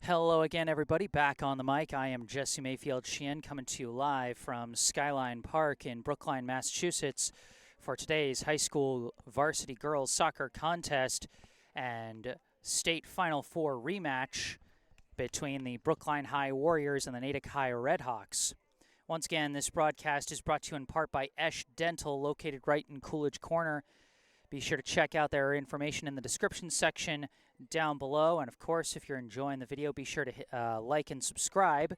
Hello again, everybody. Back on the mic. I am Jesse Mayfield-Sheehan coming to you live from Skyline Park in Brookline, Massachusetts for today's high school varsity girls soccer contest and state Final Four rematch between the Brookline High Warriors and the Natick High Redhawks. Once again, this broadcast is brought to you in part by Esch Dental, located right in Coolidge Corner. Be sure to check out their information in the description section down below. And of course, if you're enjoying the video, be sure to hit, like and subscribe.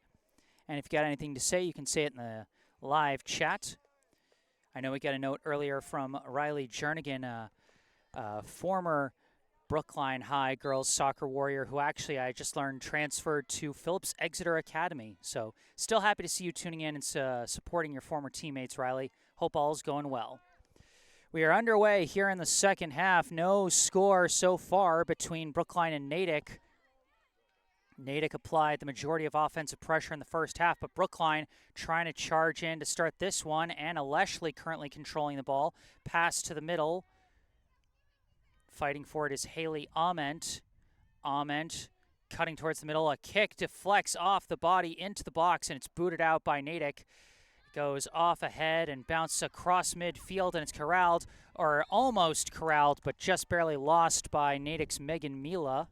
And if you got anything to say, you can say it in the live chat. I know we got a note earlier from Riley Jernigan, a former Brookline High girls soccer warrior who actually I just learned transferred to Phillips Exeter Academy. So still happy to see you tuning in and supporting your former teammates, Riley. Hope all's going well. We are underway here in the second half. No score so far between Brookline and Natick. Natick applied the majority of offensive pressure in the first half, but Brookline trying to charge in to start this one. Anna Leshley currently controlling the ball. Pass to the middle. Fighting for it is Haley Ament. Ament cutting towards the middle. A kick deflects off the body into the box, and it's booted out by Natick. Goes off ahead and bounces across midfield, and it's corralled, or almost corralled, but just barely lost by Natick's Megan Mila.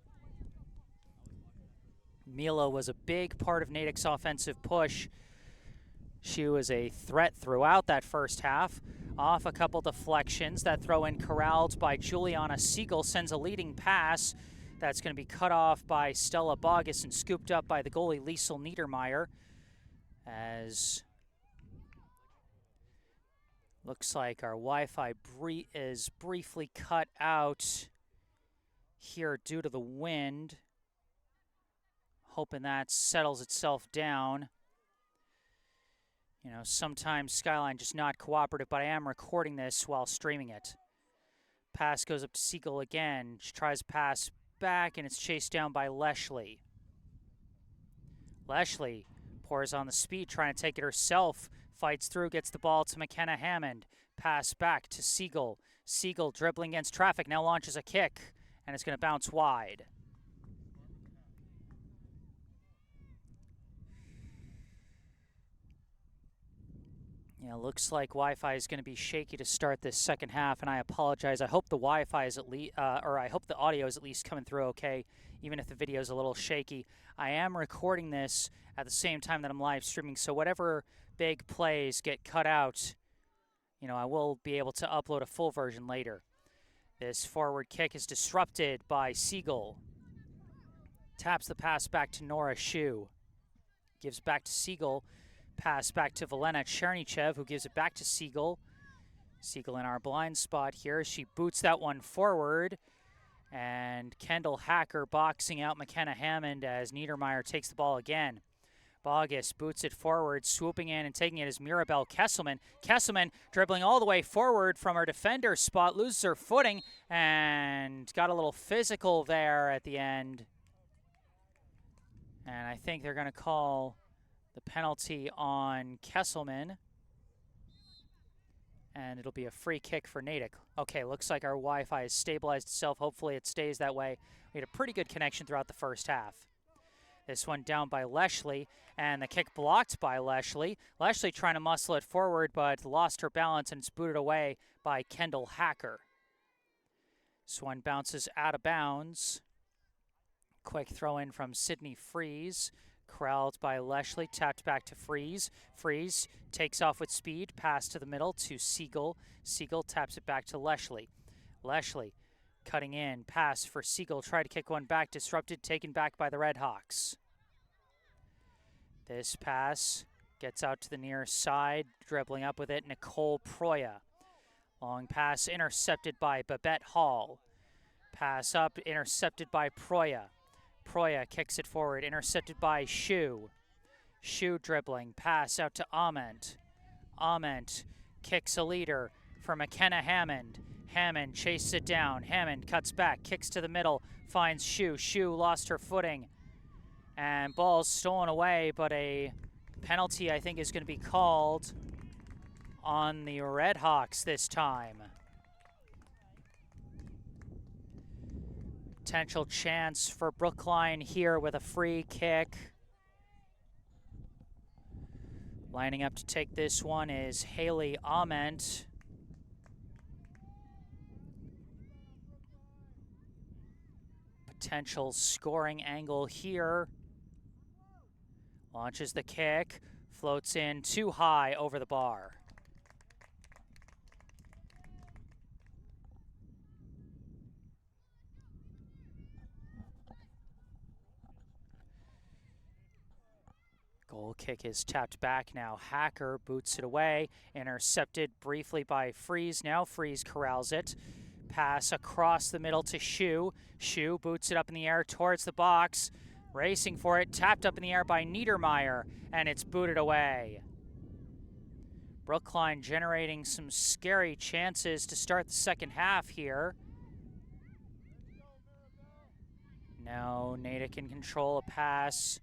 Mila was a big part of Natick's offensive push. She was a threat throughout that first half. Off a couple deflections. That throw in corralled by Juliana Siegel sends a leading pass. That's going to be cut off by Stella Bogus and scooped up by the goalie Liesel Niedermeyer. As looks like our Wi-Fi is briefly cut out here due to the wind. Hoping that settles itself down. You know, sometimes Skyline just not cooperative, but I am recording this while streaming it. Pass goes up to Siegel again. She tries to pass back, and it's chased down by Leshley. Leshley pours on the speed, trying to take it herself. Fights through, gets the ball to McKenna Hammond. Pass back to Siegel. Siegel dribbling against traffic, now launches a kick, and it's going to bounce wide. Yeah, looks like Wi-Fi is going to be shaky to start this second half, and I apologize. I hope the Wi-Fi is at least, or I hope the audio is at least coming through okay, even if the video is a little shaky. I am recording this at the same time that I'm live streaming, so whatever big plays get cut out, you know, I will be able to upload a full version later. This forward kick is disrupted by Siegel. Taps the pass back to Nora Shu. Gives back to Siegel. Pass back to Valena Chernychev, who gives it back to Siegel. Siegel in our blind spot here. She boots that one forward. And Kendall Hacker boxing out McKenna Hammond as Niedermeyer takes the ball again. Bogus boots it forward, swooping in and taking it is Mirabelle Kesselman. Kesselman dribbling all the way forward from her defender spot, loses her footing, and got a little physical there at the end. And I think they're going to call the penalty on Kesselman. And it'll be a free kick for Natick. Okay, looks like our Wi-Fi has stabilized itself. Hopefully it stays that way. We had a pretty good connection throughout the first half. This one down by Leshley, and the kick blocked by Leshley. Leshley trying to muscle it forward, but lost her balance, and it's booted away by Kendall Hacker. This one bounces out of bounds. Quick throw in from Sydney Freeze. Corralled by Leshley, tapped back to Freeze. Freeze takes off with speed, pass to the middle to Siegel. Siegel taps it back to Leshley. Leshley cutting in, pass for Siegel, tried to kick one back, disrupted, taken back by the Redhawks. This pass gets out to the near side, dribbling up with it, Nicole Proya. Long pass intercepted by Babette Hall. Pass up, intercepted by Proya. Proya kicks it forward, intercepted by Shu. Shu dribbling, pass out to Ament. Ament kicks a leader for McKenna Hammond. Hammond chases it down. Hammond cuts back, kicks to the middle, finds Shu. Shu lost her footing, and ball's stolen away, but a penalty, I think, is going to be called on the Redhawks this time. Potential chance for Brookline here with a free kick. Lining up to take this one is Haley Ament. Potential scoring angle here. Launches the kick, floats in too high over the bar. Goal kick is tapped back now. Hacker boots it away, intercepted briefly by Freeze. Now Freeze corrals it. Pass across the middle to Shu. Shu boots it up in the air towards the box. Racing for it, tapped up in the air by Niedermeyer, and it's booted away. Brookline generating some scary chances to start the second half here. Now Natick can control a pass.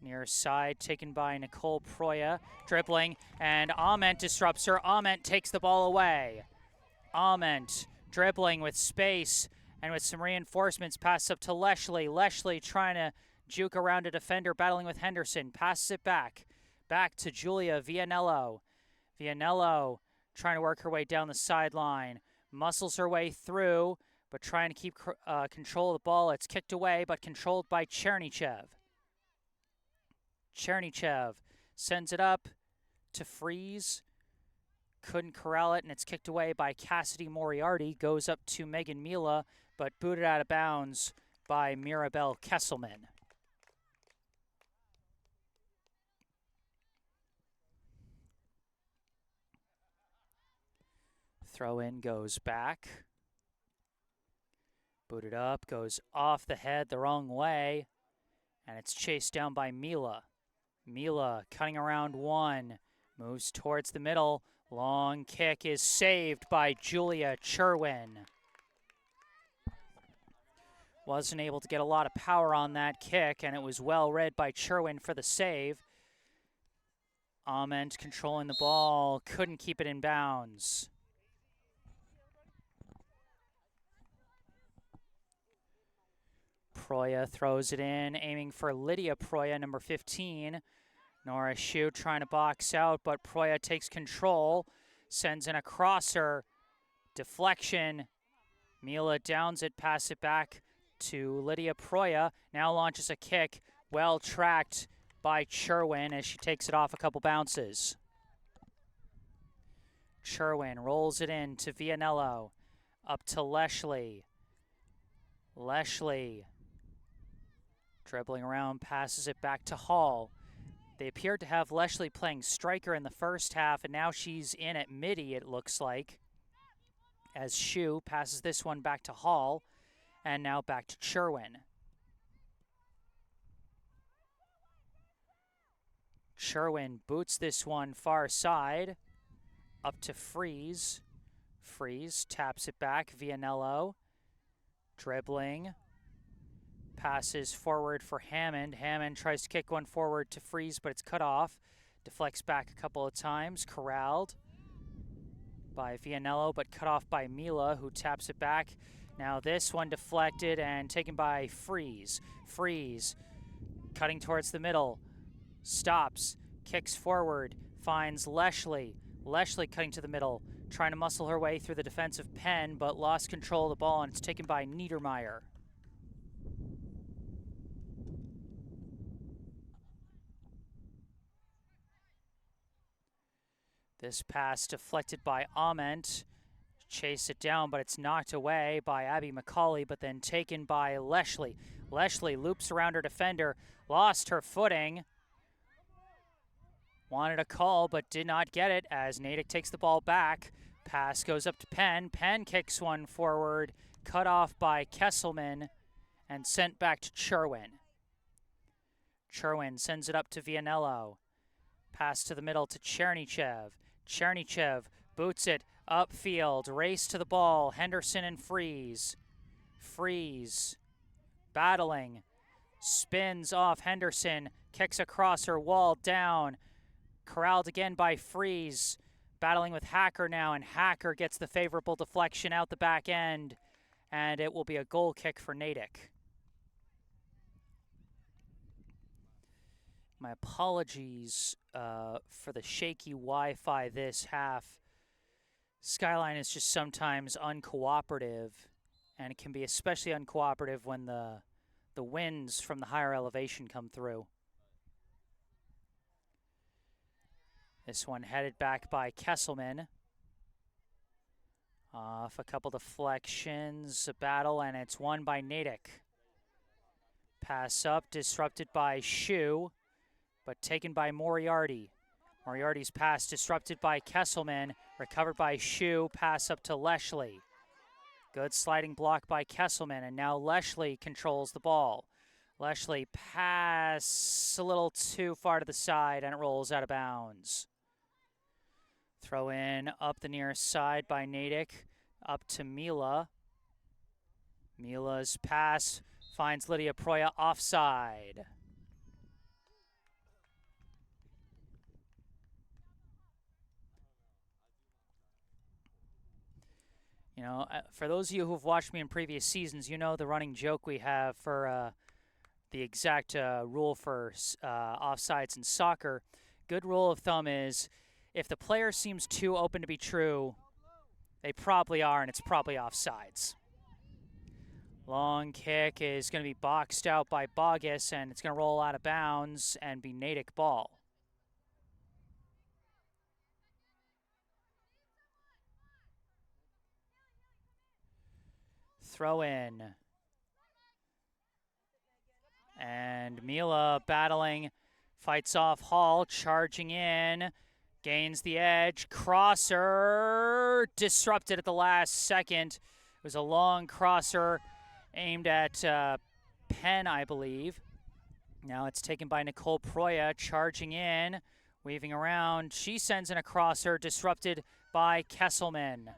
Near side taken by Nicole Proya. Dribbling, and Ament disrupts her. Ament takes the ball away. Ament dribbling with space and with some reinforcements. Pass up to Leshley. Leshley trying to juke around a defender, battling with Henderson. Passes it back. Back to Julia Vianello. Vianello trying to work her way down the sideline. Muscles her way through, but trying to keep control of the ball. It's kicked away, but controlled by Chernychev. Chernychev sends it up to Freeze. Couldn't corral it, and it's kicked away by Cassidy Moriarty. Goes up to Megan Mila, but booted out of bounds by Mirabelle Kesselman. Throw in goes back. Booted up, goes off the head the wrong way, and it's chased down by Mila. Mila cutting around one, moves towards the middle. Long kick is saved by Julia Cherwin. Wasn't able to get a lot of power on that kick, and it was well read by Cherwin for the save. Ament controlling the ball, couldn't keep it in bounds. Proya throws it in, aiming for Lydia Proya, number 15. Nora Shu trying to box out, but Proya takes control, sends in a crosser, deflection. Mila downs it, pass it back to Lydia Proya. Now launches a kick, well tracked by Cherwin as she takes it off a couple bounces. Cherwin rolls it in to Vianello, up to Leshley. Leshley dribbling around, passes it back to Hall. They appeared to have Leshley playing striker in the first half, and now she's in at midi, it looks like, as Shu passes this one back to Hall, and now back to Cherwin. Cherwin boots this one far side, up to Freeze. Freeze taps it back, Vianello, dribbling. Passes forward for Hammond. Hammond tries to kick one forward to Freeze, but it's cut off. Deflects back a couple of times. Corralled by Vianello, but cut off by Mila, who taps it back. Now this one deflected and taken by Freeze. Freeze cutting towards the middle. Stops. Kicks forward. Finds Leshley. Leshley cutting to the middle. Trying to muscle her way through the defensive pen, but lost control of the ball, and it's taken by Niedermeyer. This pass deflected by Ament. Chase it down, but it's knocked away by Abby McCauley, but then taken by Leshley. Leshley loops around her defender, lost her footing. Wanted a call, but did not get it as Natick takes the ball back. Pass goes up to Penn. Penn kicks one forward, cut off by Kesselman, and sent back to Cherwin. Cherwin sends it up to Vianello. Pass to the middle to Chernychev. Chernychev boots it upfield, race to the ball. Henderson and Freeze. Freeze battling, spins off Henderson, kicks across her, wall down. Corralled again by Freeze, battling with Hacker now, and Hacker gets the favorable deflection out the back end and it will be a goal kick for Natick. My apologies for the shaky Wi-Fi this half. Skyline is just sometimes uncooperative, and it can be especially uncooperative when the winds from the higher elevation come through. This one headed back by Kesselman. Off a couple deflections, a battle, and it's won by Natick. Pass up, disrupted by Shu, but taken by Moriarty. Moriarty's pass disrupted by Kesselman, recovered by Shu, pass up to Leshley. Good sliding block by Kesselman, and now Leshley controls the ball. Leshley pass a little too far to the side, and it rolls out of bounds. Throw in up the near side by Natick, up to Mila. Mila's pass finds Lydia Proya offside. You know, for those of you who've watched me in previous seasons, you know the running joke we have for the exact rule for offsides in soccer. Good rule of thumb is if the player seems too open to be true, they probably are, and it's probably offsides. Long kick is going to be boxed out by Bogus, and it's going to roll out of bounds and be Natick ball. Throw in. And Mila battling, fights off Hall, charging in, gains the edge, crosser, disrupted at the last second. It was a long crosser aimed at Penn, I believe. Now it's taken by Nicole Proya, charging in, weaving around. She sends in a crosser, disrupted by Kesselman.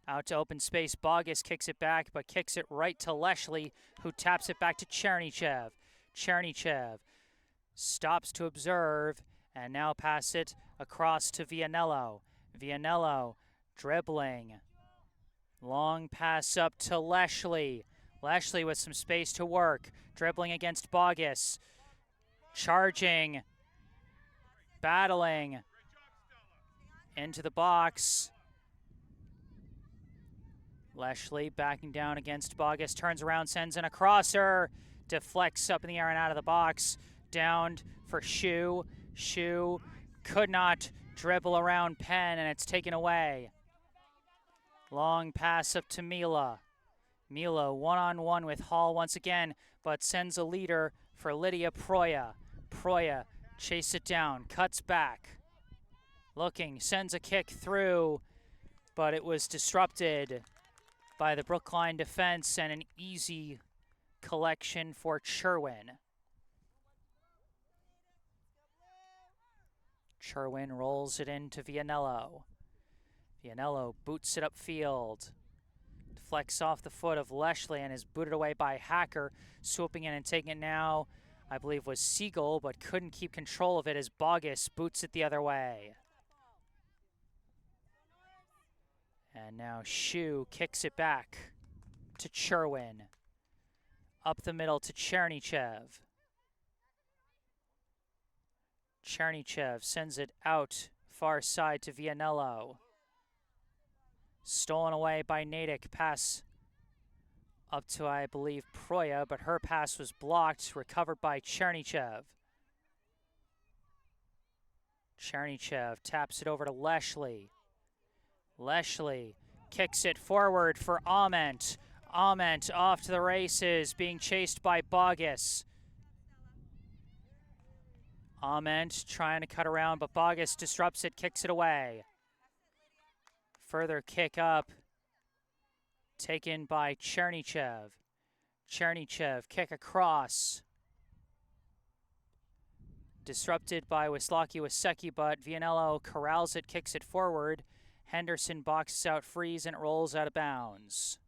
Out to open space, Bogus kicks it back, but kicks it right to Leshley, who taps it back to Chernychev. Chernychev stops to observe, and now pass it across to Vianello. Vianello dribbling. Long pass up to Leshley. Leshley with some space to work. Dribbling against Bogus. Charging. Battling. Into the box. Leshley backing down against Bogus, turns around, sends in a crosser, deflects up in the air and out of the box, down for Shu. Shu could not dribble around Penn, and it's taken away. Long pass up to Mila. Mila one-on-one with Hall once again, but sends a leader for Lydia Proya. Proya chase it down, cuts back. Looking, sends a kick through, but it was disrupted by the Brookline defense, and an easy collection for Cherwin. Cherwin rolls it into Vianello. Vianello boots it upfield. Deflects off the foot of Leshley and is booted away by Hacker. Swooping in and taking it now, I believe was Siegel, but couldn't keep control of it as Bogus boots it the other way. And now Shu kicks it back to Cherwin. Up the middle to Chernychev. Chernychev sends it out far side to Vianello. Stolen away by Natick. Pass up to, I believe, Proya, but her pass was blocked. Recovered by Chernychev. Chernychev taps it over to Leshley. Leshley kicks it forward for Ament. Ament off to the races, being chased by Bogus. Ament trying to cut around, but Bogus disrupts it, kicks it away. Further kick up, taken by Chernychev. Chernychev kick across. Disrupted by Wislaki Wasecki, but Vianello corrals it, kicks it forward. Henderson boxes out Freeze, and it rolls out of bounds.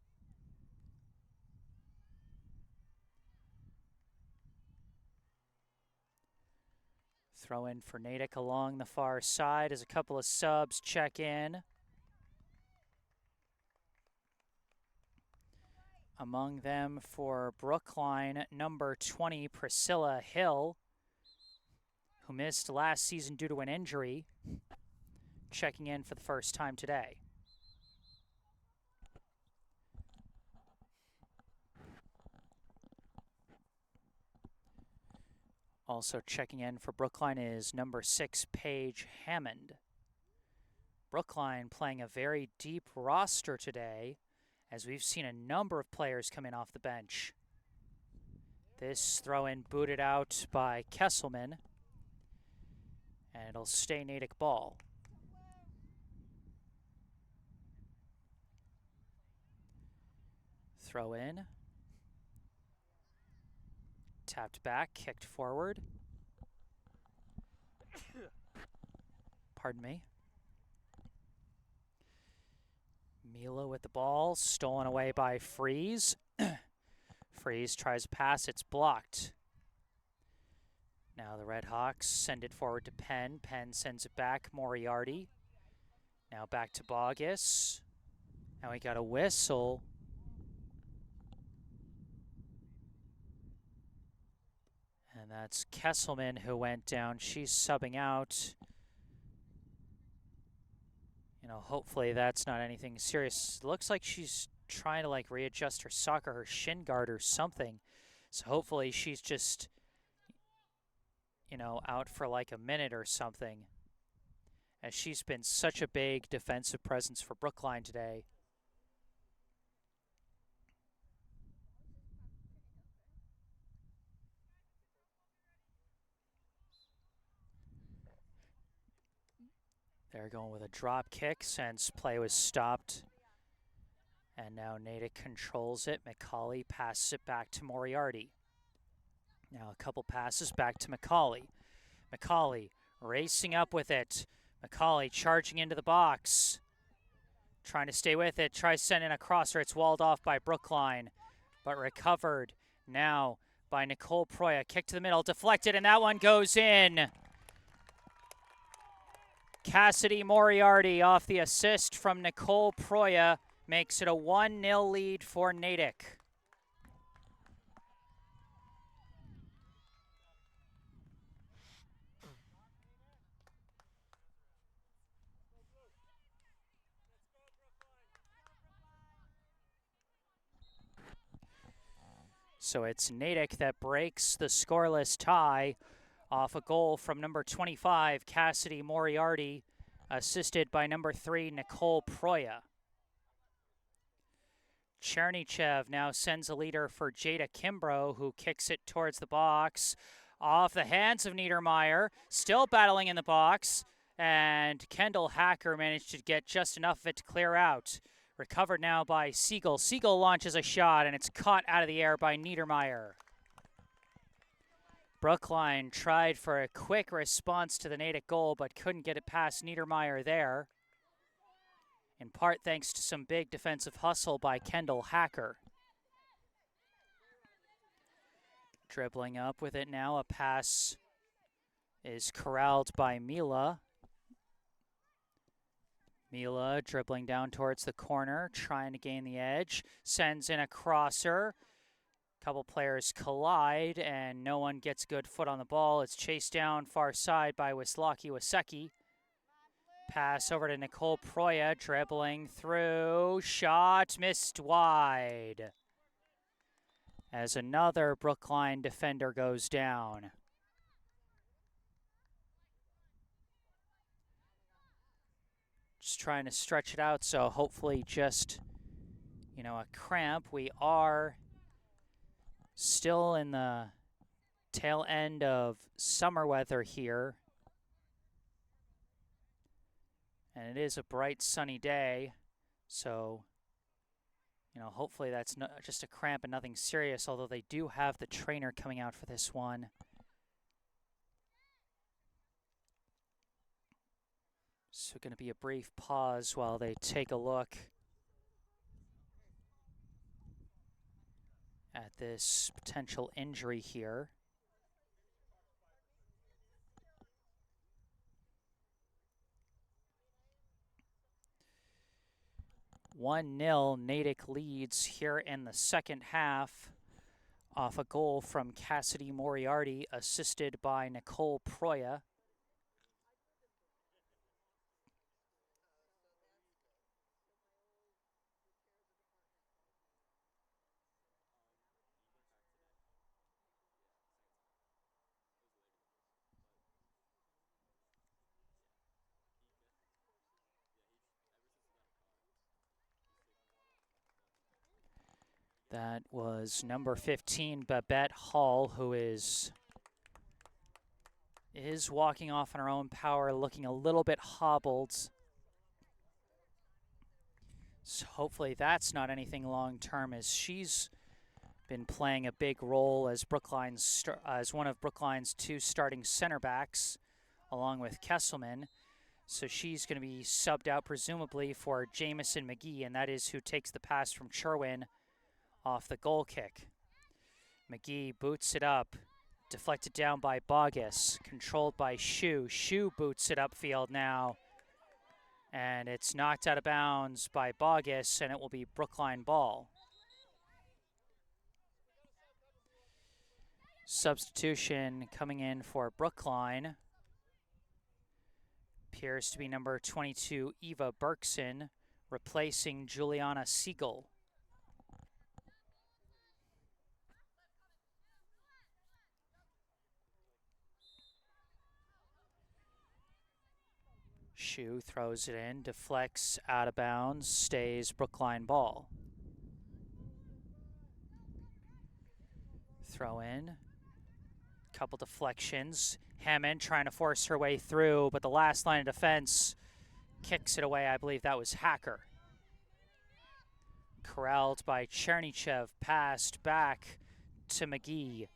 Throw in for Natick along the far side as a couple of subs check in. Among them for Brookline, number 20, Priscilla Hill, who missed last season due to an injury, checking in for the first time today. Also checking in for Brookline is number 6, Paige Hammond. Brookline playing a very deep roster today, as we've seen a number of players come in off the bench. This throw-in booted out by Kesselman, and it'll stay Natick ball. Throw in. Tapped back, kicked forward. Pardon me. Mila with the ball, stolen away by Freeze. Freeze tries to pass, it's blocked. Now the Red Hawks send it forward to Penn. Penn sends it back, Moriarty. Now back to Bogus. Now we got a whistle. And that's Kesselman who went down. She's subbing out. You know, hopefully that's not anything serious. Looks like she's trying to like readjust her sock or her shin guard or something. So hopefully she's just, you know, out for like a minute or something, as she's been such a big defensive presence for Brookline today. They're going with a drop kick since play was stopped. And now Natick controls it. McCauley passes it back to Moriarty. Now a couple passes back to McCauley. McCauley racing up with it. McCauley charging into the box. Trying to stay with it. Tries sending a crosser. It's walled off by Brookline, but recovered now by Nicole Proya. Kick to the middle, deflected, and that one goes in. Cassidy Moriarty off the assist from Nicole Proya makes it a 1-0 lead for Natick. So it's Natick that breaks the scoreless tie off a goal from number 25, Cassidy Moriarty, assisted by number 3, Nicole Proya. Chernychev now sends a leader for Jada Kimbrough, who kicks it towards the box. Off the hands of Niedermeyer, still battling in the box, and Kendall Hacker managed to get just enough of it to clear out. Recovered now by Siegel. Siegel launches a shot, and it's caught out of the air by Niedermeyer. Brookline tried for a quick response to the Natick goal, but couldn't get it past Niedermeyer there, in part thanks to some big defensive hustle by Kendall Hacker. Dribbling up with it now, a pass is corralled by Mila. Mila dribbling down towards the corner, trying to gain the edge, sends in a crosser. Couple players collide, and no one gets good foot on the ball. It's chased down far side by Wislaki Wasecki. Pass over to Nicole Proya, dribbling through, shot missed wide, as another Brookline defender goes down. Just trying to stretch it out, so hopefully just, you know, a cramp. We are still in the tail end of summer weather here, and it is a bright sunny day, so, you know, hopefully that's just a cramp and nothing serious, although they do have the trainer coming out for this one. So going to be a brief pause while they take a look at this potential injury here. 1-0, Natick leads here in the second half off a goal from Cassidy Moriarty, assisted by Nicole Proya. That was number 15, Babette Hall, who is walking off on her own power, looking a little bit hobbled. So hopefully that's not anything long-term, as she's been playing a big role as as one of Brookline's 2 starting center backs, along with Kesselman. So she's going to be subbed out presumably for Jamison McGee, and that is who takes the pass from Sherwin off the goal kick. McGee boots it up, deflected down by Bogus, controlled by Shu. Shu boots it upfield now, and it's knocked out of bounds by Bogus, and it will be Brookline ball. Substitution coming in for Brookline appears to be number 22, Eva Berkson, replacing Juliana Siegel. Shu throws it in, deflects out of bounds, stays Brookline ball. Throw in, couple deflections. Hammond trying to force her way through, but the last line of defense kicks it away. I believe that was Hacker. Corralled by Chernychev, passed back to McGee.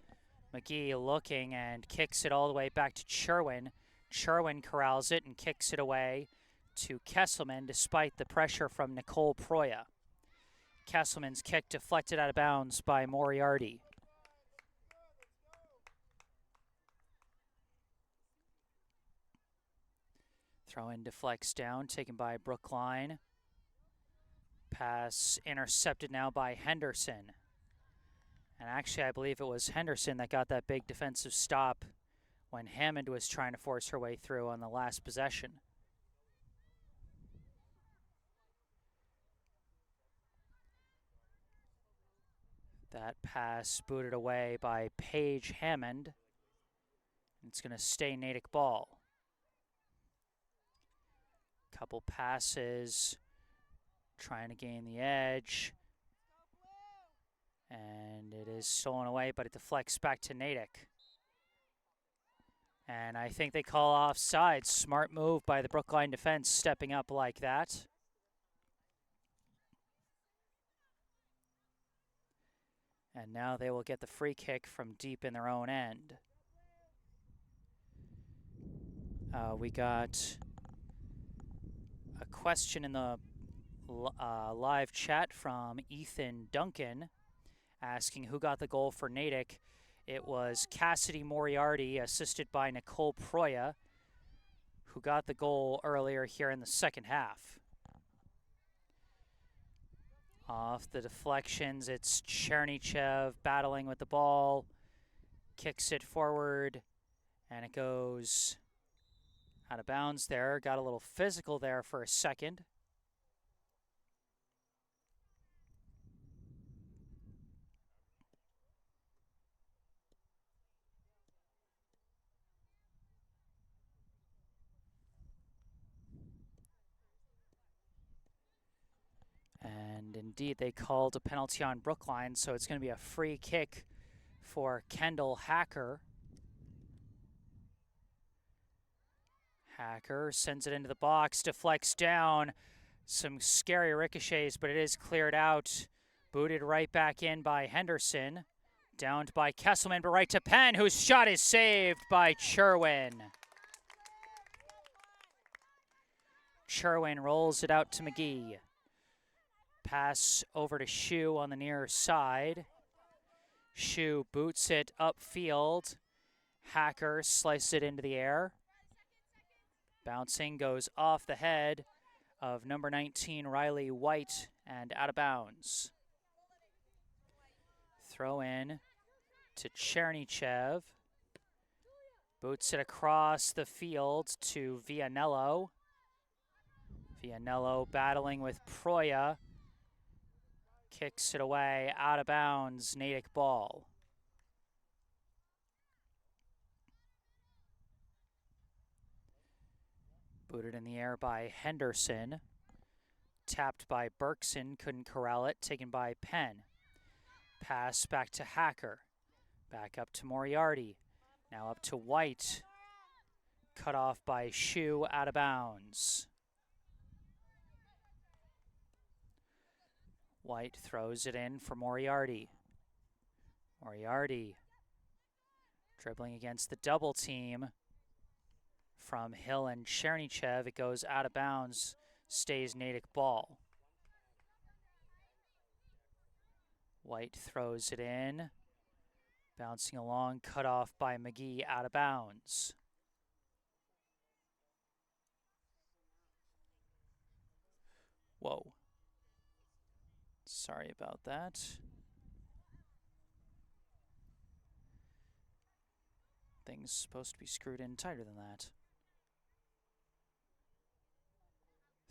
McGee looking and kicks it all the way back to Sherwin. Sherwin corrals it and kicks it away to Kesselman despite the pressure from Nicole Proya. Kesselman's kick deflected out of bounds by Moriarty. Throw-in deflects down, taken by Brookline. Pass intercepted now by Henderson. And actually, I believe it was Henderson that got that big defensive stop when Hammond was trying to force her way through on the last possession. That pass booted away by Paige Hammond. It's going to stay Natick ball. Couple passes, trying to gain the edge. And it is stolen away, but it deflects back to Natick. And I think they call offside. Smart move by the Brookline defense, stepping up like that. And now they will get the free kick from deep in their own end. We got a question in the live chat from Ethan Duncan asking who got the goal for Natick. It was Cassidy Moriarty, assisted by Nicole Proya, who got the goal earlier here in the second half. Off the deflections, it's Chernychev battling with the ball, kicks it forward, and it goes out of bounds there. Got a little physical there for a second. And indeed, they called a penalty on Brookline, so it's going to be a free kick for Kendall Hacker. Hacker sends it into the box, deflects down. Some scary ricochets, but it is cleared out. Booted right back in by Henderson. Downed by Kesselman, but right to Penn, whose shot is saved by Sherwin. Sherwin rolls it out to McGee. Pass over to Shu on the near side. Shu boots it upfield. Hacker slices it into the air. Bouncing, goes off the head of number 19, Riley White, and out of bounds. Throw in to Chernychev. Boots it across the field to Vianello. Vianello battling with Proya. Kicks it away, out of bounds, Natick ball. Booted in the air by Henderson. Tapped by Berkson, couldn't corral it, taken by Penn. Pass back to Hacker. Back up to Moriarty. Now up to White. Cut off by Shu, out of bounds. White throws it in for Moriarty. Moriarty dribbling against the double team from Hill and Chernychev. It goes out of bounds, stays Natick ball. White throws it in. Bouncing along, cut off by McGee, out of bounds. Whoa. Sorry about that. Thing's supposed to be screwed in tighter than that.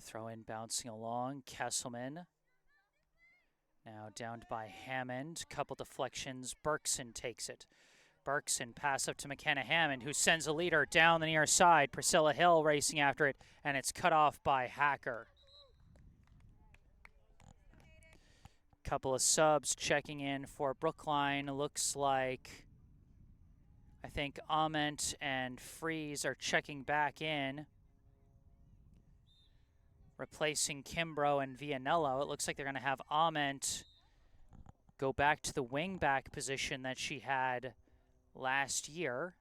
Throw in bouncing along, Kesselman. Now downed by Hammond, couple deflections, Berkson takes it. Berkson pass up to McKenna Hammond, who sends a leader down the near side. Priscilla Hill racing after it, and it's cut off by Hacker. Couple of subs checking in for Brookline. Looks like, I think Ament and Freeze are checking back in, replacing Kimbrough and Vianello. It looks like they're going to have Ament go back to the wing-back position that she had last year.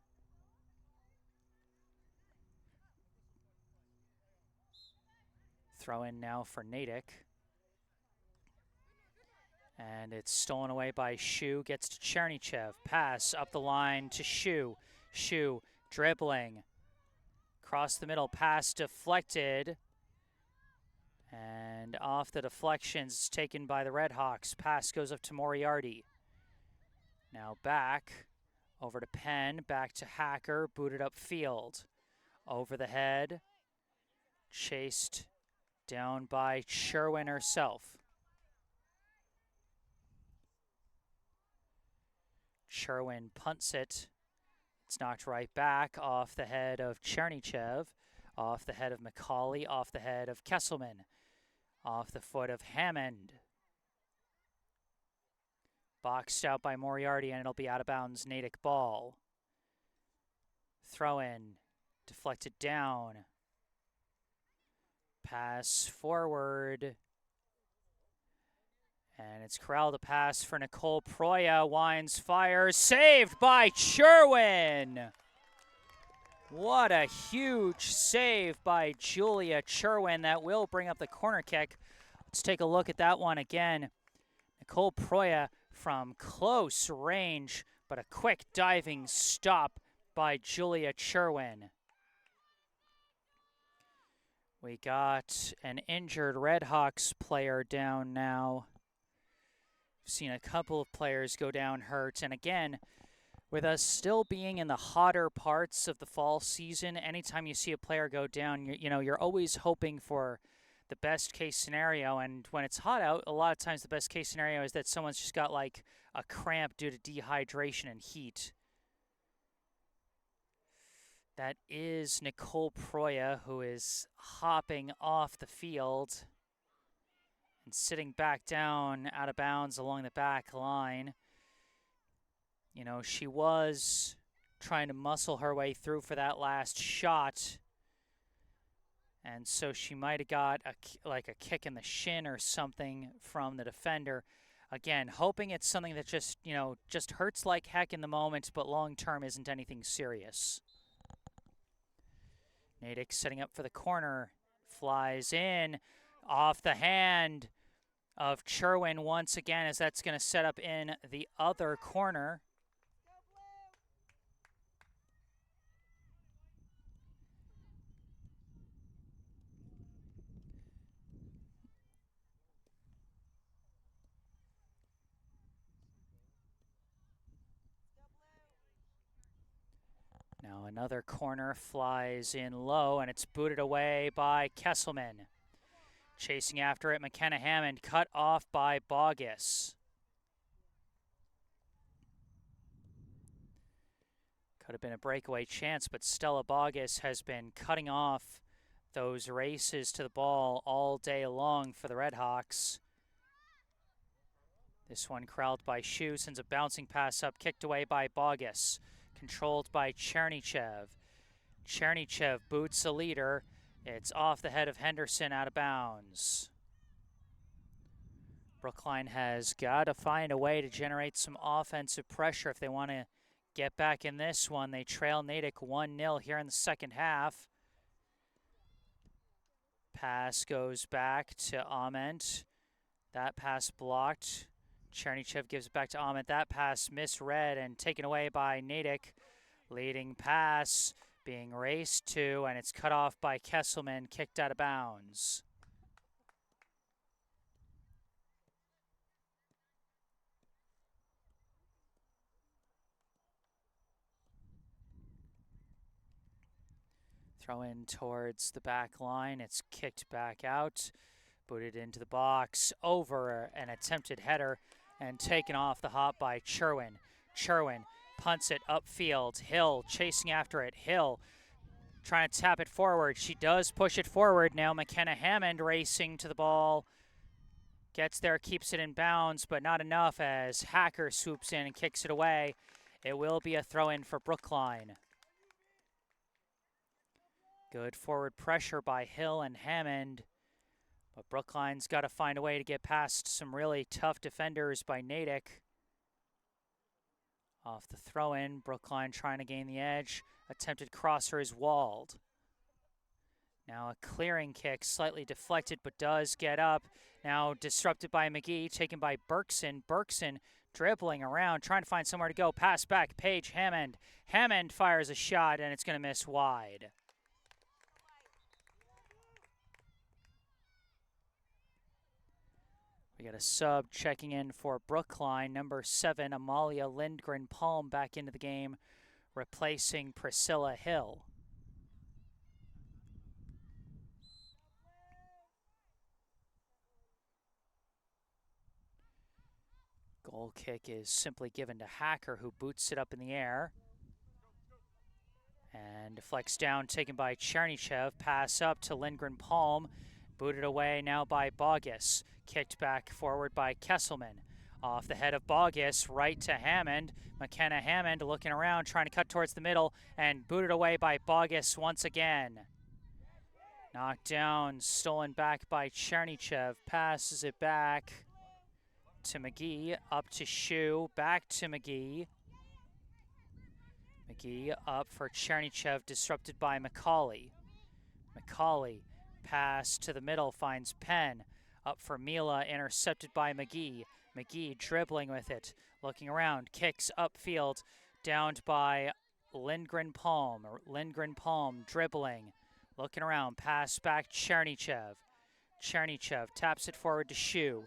Throw in now for Natick. And it's stolen away by Shu, gets to Chernychev. Pass up the line to Shu. Shu dribbling. Across the middle, pass deflected. And off the deflections taken by the Redhawks. Pass goes up to Moriarty. Now back over to Penn, back to Hacker, booted up field. Over the head, chased down by Sherwin herself. Sherwin punts it. It's knocked right back off the head of Chernychev, off the head of McCauley, off the head of Kesselman, off the foot of Hammond. Boxed out by Moriarty, and it'll be out of bounds, Natick ball. Throw in, deflected down. Pass forward. And it's corralled, a pass for Nicole Proya. Wines, fires, saved by Sherwin. What a huge save by Julia Sherwin. That will bring up the corner kick. Let's take a look at that one again. Nicole Proya from close range, but a quick diving stop by Julia Sherwin. We got an injured Redhawks player down now. We've seen a couple of players go down hurt. And again, with us still being in the hotter parts of the fall season, anytime you see a player go down, you're always hoping for the best case scenario. And when it's hot out, a lot of times the best case scenario is that someone's just got like a cramp due to dehydration and heat. That is Nicole Proya, who is hopping off the field and sitting back down out of bounds along the back line. You know, she was trying to muscle her way through for that last shot. And so she might have got a kick in the shin or something from the defender. Again, hoping it's something that just hurts like heck in the moment, but long term isn't anything serious. Natick setting up for the corner, flies in off the hand of Sherwin once again, as that's going to set up in the other corner. Another corner flies in low, and it's booted away by Kesselman. Chasing after it, McKenna Hammond, cut off by Bogus. Could have been a breakaway chance, but Stella Bogus has been cutting off those races to the ball all day long for the Redhawks. This one corralled by Shu, sends a bouncing pass up, kicked away by Bogus. Controlled by Chernychev. Chernychev boots a leader. It's off the head of Henderson, out of bounds. Brookline has got to find a way to generate some offensive pressure if they want to get back in this one. They trail Natick 1-0 here in the second half. Pass goes back to Ament. That pass blocked. Chernychev gives it back to Ament. That pass misread and taken away by Natick. Leading pass being raced to, and it's cut off by Kesselman, kicked out of bounds. Throw in towards the back line. It's kicked back out. Booted into the box, over an attempted header, and taken off the hop by Cherwin. Cherwin punts it upfield. Hill chasing after it. Hill trying to tap it forward. She does push it forward. Now McKenna Hammond racing to the ball. Gets there, keeps it in bounds, but not enough as Hacker swoops in and kicks it away. It will be a throw-in for Brookline. Good forward pressure by Hill and Hammond. But Brookline's got to find a way to get past some really tough defenders by Natick. Off the throw-in, Brookline trying to gain the edge. Attempted crosser is walled. Now a clearing kick, slightly deflected, but does get up. Now disrupted by McGee, taken by Berkson. Berkson dribbling around, trying to find somewhere to go. Pass back, Paige Hammond. Hammond fires a shot, and it's going to miss wide. We got a sub checking in for Brookline, number 7, Amalia Lindgren-Palm back into the game, replacing Priscilla Hill. Goal kick is simply given to Hacker, who boots it up in the air. And deflects down, taken by Chernychev. Pass up to Lindgren-Palm. Booted away now by Bogus. Kicked back forward by Kesselman. Off the head of Bogus, right to Hammond. McKenna Hammond looking around, trying to cut towards the middle, and booted away by Bogus once again. Knocked down, stolen back by Chernychev. Passes it back to McGee, up to Shu, back to McGee. McGee up for Chernychev, disrupted by McCauley. McCauley, pass to the middle, finds Penn. Up for Mila, intercepted by McGee. McGee dribbling with it, looking around, kicks upfield, downed by Lindgren-Palm. Lindgren-Palm dribbling, looking around, pass back Chernychev. Chernychev taps it forward to Shu.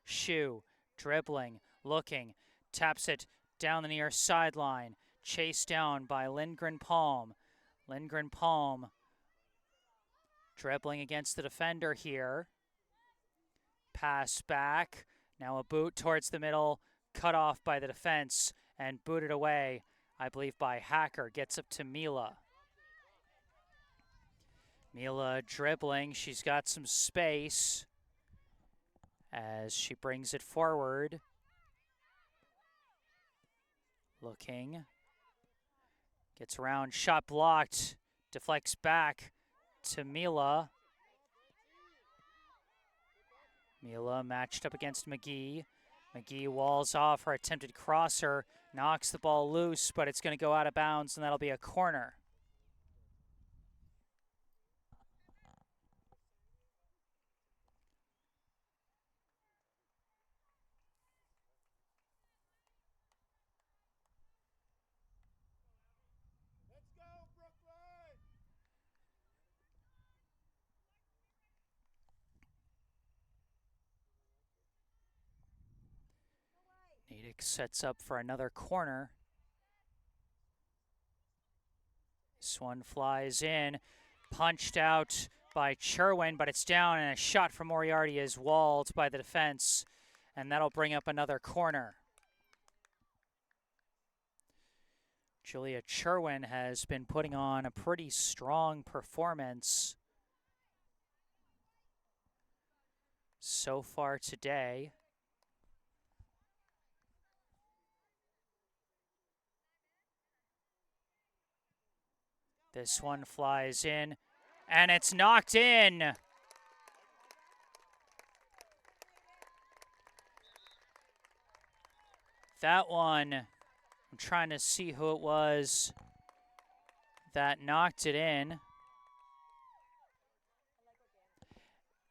Shu dribbling, looking, taps it down the near sideline, chased down by Lindgren-Palm. Lindgren-Palm dribbling against the defender here. Pass back, now a boot towards the middle, cut off by the defense and booted away, I believe, by Hacker. Gets up to Mila. Mila dribbling, she's got some space as she brings it forward. Looking, gets around, shot blocked, deflects back to Mila. Mila matched up against McGee. McGee walls off her attempted crosser, knocks the ball loose, but it's going to go out of bounds, and that'll be a corner. Let's go, Brookline! Natick sets up for another corner. This one flies in, punched out by Cherwin, but it's down, and a shot from Moriarty is walled by the defense, and that'll bring up another corner. Julia Cherwin has been putting on a pretty strong performance so far today. This one flies in, and it's knocked in. That one, I'm trying to see who it was that knocked it in.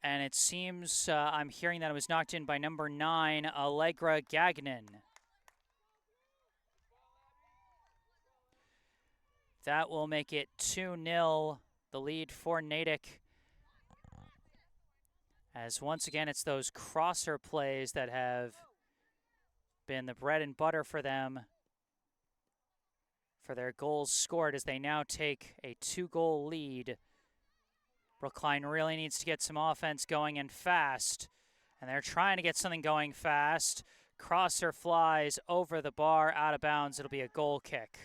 And it seems I'm hearing that it was knocked in by number 9, Allegra Gagnon. That will make it 2-0, the lead for Natick. As once again, it's those crosser plays that have been the bread and butter for them for their goals scored, as they now take a 2-goal lead. Brookline really needs to get some offense going and fast, and they're trying to get something going fast. Crosser flies over the bar, out of bounds. It'll be a goal kick.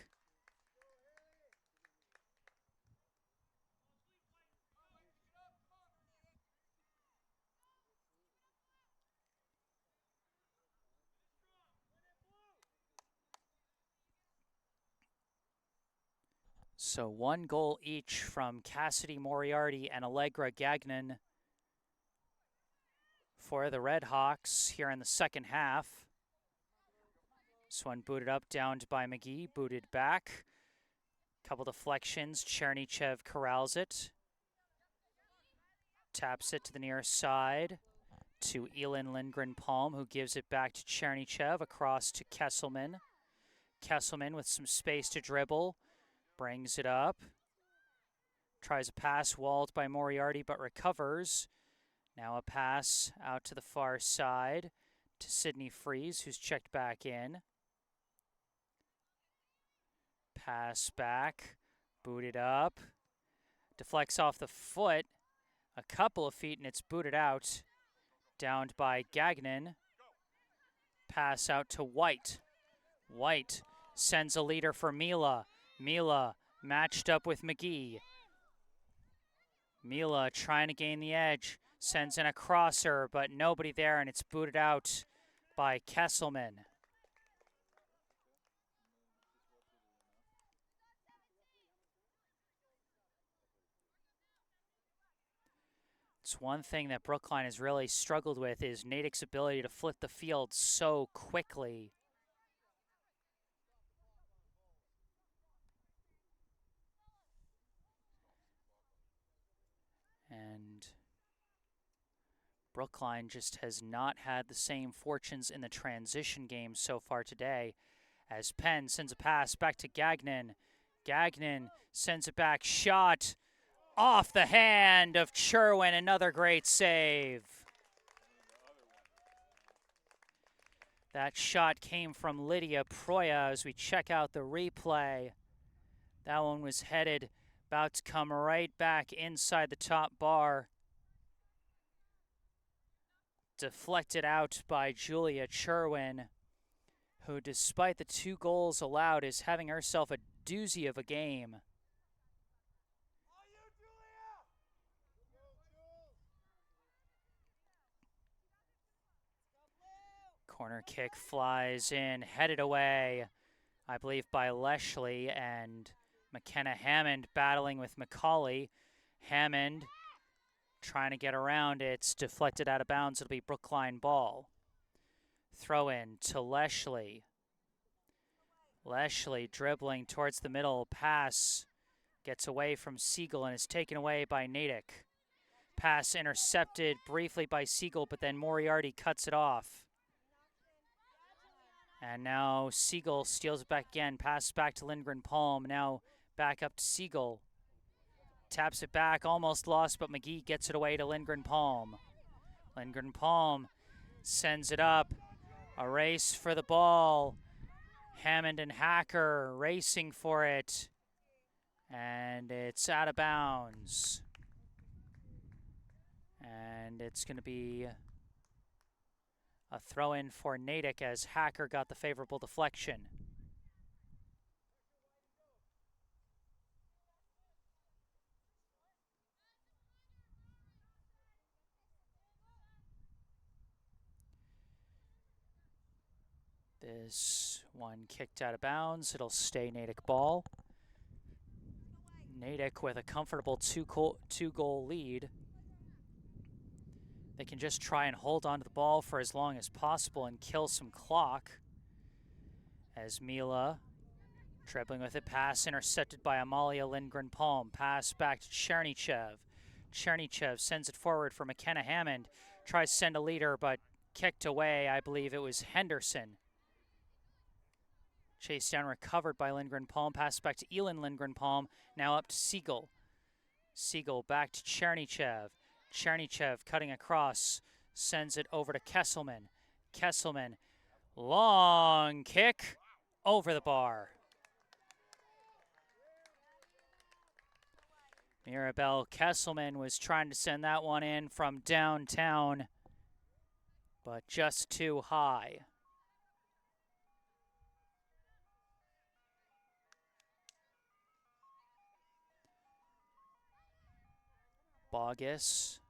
So 1 goal each from Cassidy Moriarty and Allegra Gagnon for the Red Hawks here in the second half. This one booted up, downed by McGee, booted back. Couple deflections, Chernychev corrals it. Taps it to the near side to Elin Lindgren-Palm, who gives it back to Chernychev, across to Kesselman. Kesselman with some space to dribble. Brings it up, tries a pass, walled by Moriarty, but recovers. Now a pass out to the far side to Sydney Freeze, who's checked back in. Pass back, booted up, deflects off the foot, a couple of feet, and it's booted out. Downed by Gagnon. Pass out to White. White sends a leader for Mila. Mila matched up with McGee. Mila trying to gain the edge, sends in a crosser, but nobody there, and it's booted out by Kesselman. It's one thing that Brookline has really struggled with, is Natick's ability to flip the field so quickly. And Brookline just has not had the same fortunes in the transition game so far today, as Penn sends a pass back to Gagnon. Gagnon sends it back, shot off the hand of Cherwin, another great save. That shot came from Lydia Proya as we check out the replay. That one was headed, about to come right back inside the top bar. Deflected out by Julia Cherwin, who, despite the 2 goals allowed, is having herself a doozy of a game. Corner kick flies in, headed away, I believe, by Leshley, and McKenna Hammond battling with McCauley. Hammond trying to get around. It's deflected out of bounds. It'll be Brookline ball. Throw in to Leshley. Leshley dribbling towards the middle. Pass gets away from Siegel and is taken away by Natick. Pass intercepted briefly by Siegel, but then Moriarty cuts it off. And now Siegel steals it back again. Pass back to Lindgren-Palm. Now back up to Siegel. Taps it back, almost lost, but McGee gets it away to Lindgren-Palm. Lindgren-Palm sends it up. A race for the ball. Hammond and Hacker racing for it. And it's out of bounds. And it's going to be a throw-in for Natick as Hacker got the favorable deflection. This one kicked out of bounds. It'll stay Natick ball. Natick with a comfortable two-goal lead. They can just try and hold on to the ball for as long as possible and kill some clock. As Mila dribbling with it, pass intercepted by Amalia Lindgren-Palm. Pass back to Chernychev. Chernychev sends it forward for McKenna Hammond. Tries to send a leader, but kicked away. I believe it was Henderson. Chased down, recovered by Lindgren-Palm. Pass back to Elin Lindgren-Palm. Now up to Siegel. Siegel back to Chernychev. Chernychev cutting across. Sends it over to Kesselman. Kesselman. Long kick over the bar. Mirabelle Kesselman was trying to send that one in from downtown, but just too high. Bogus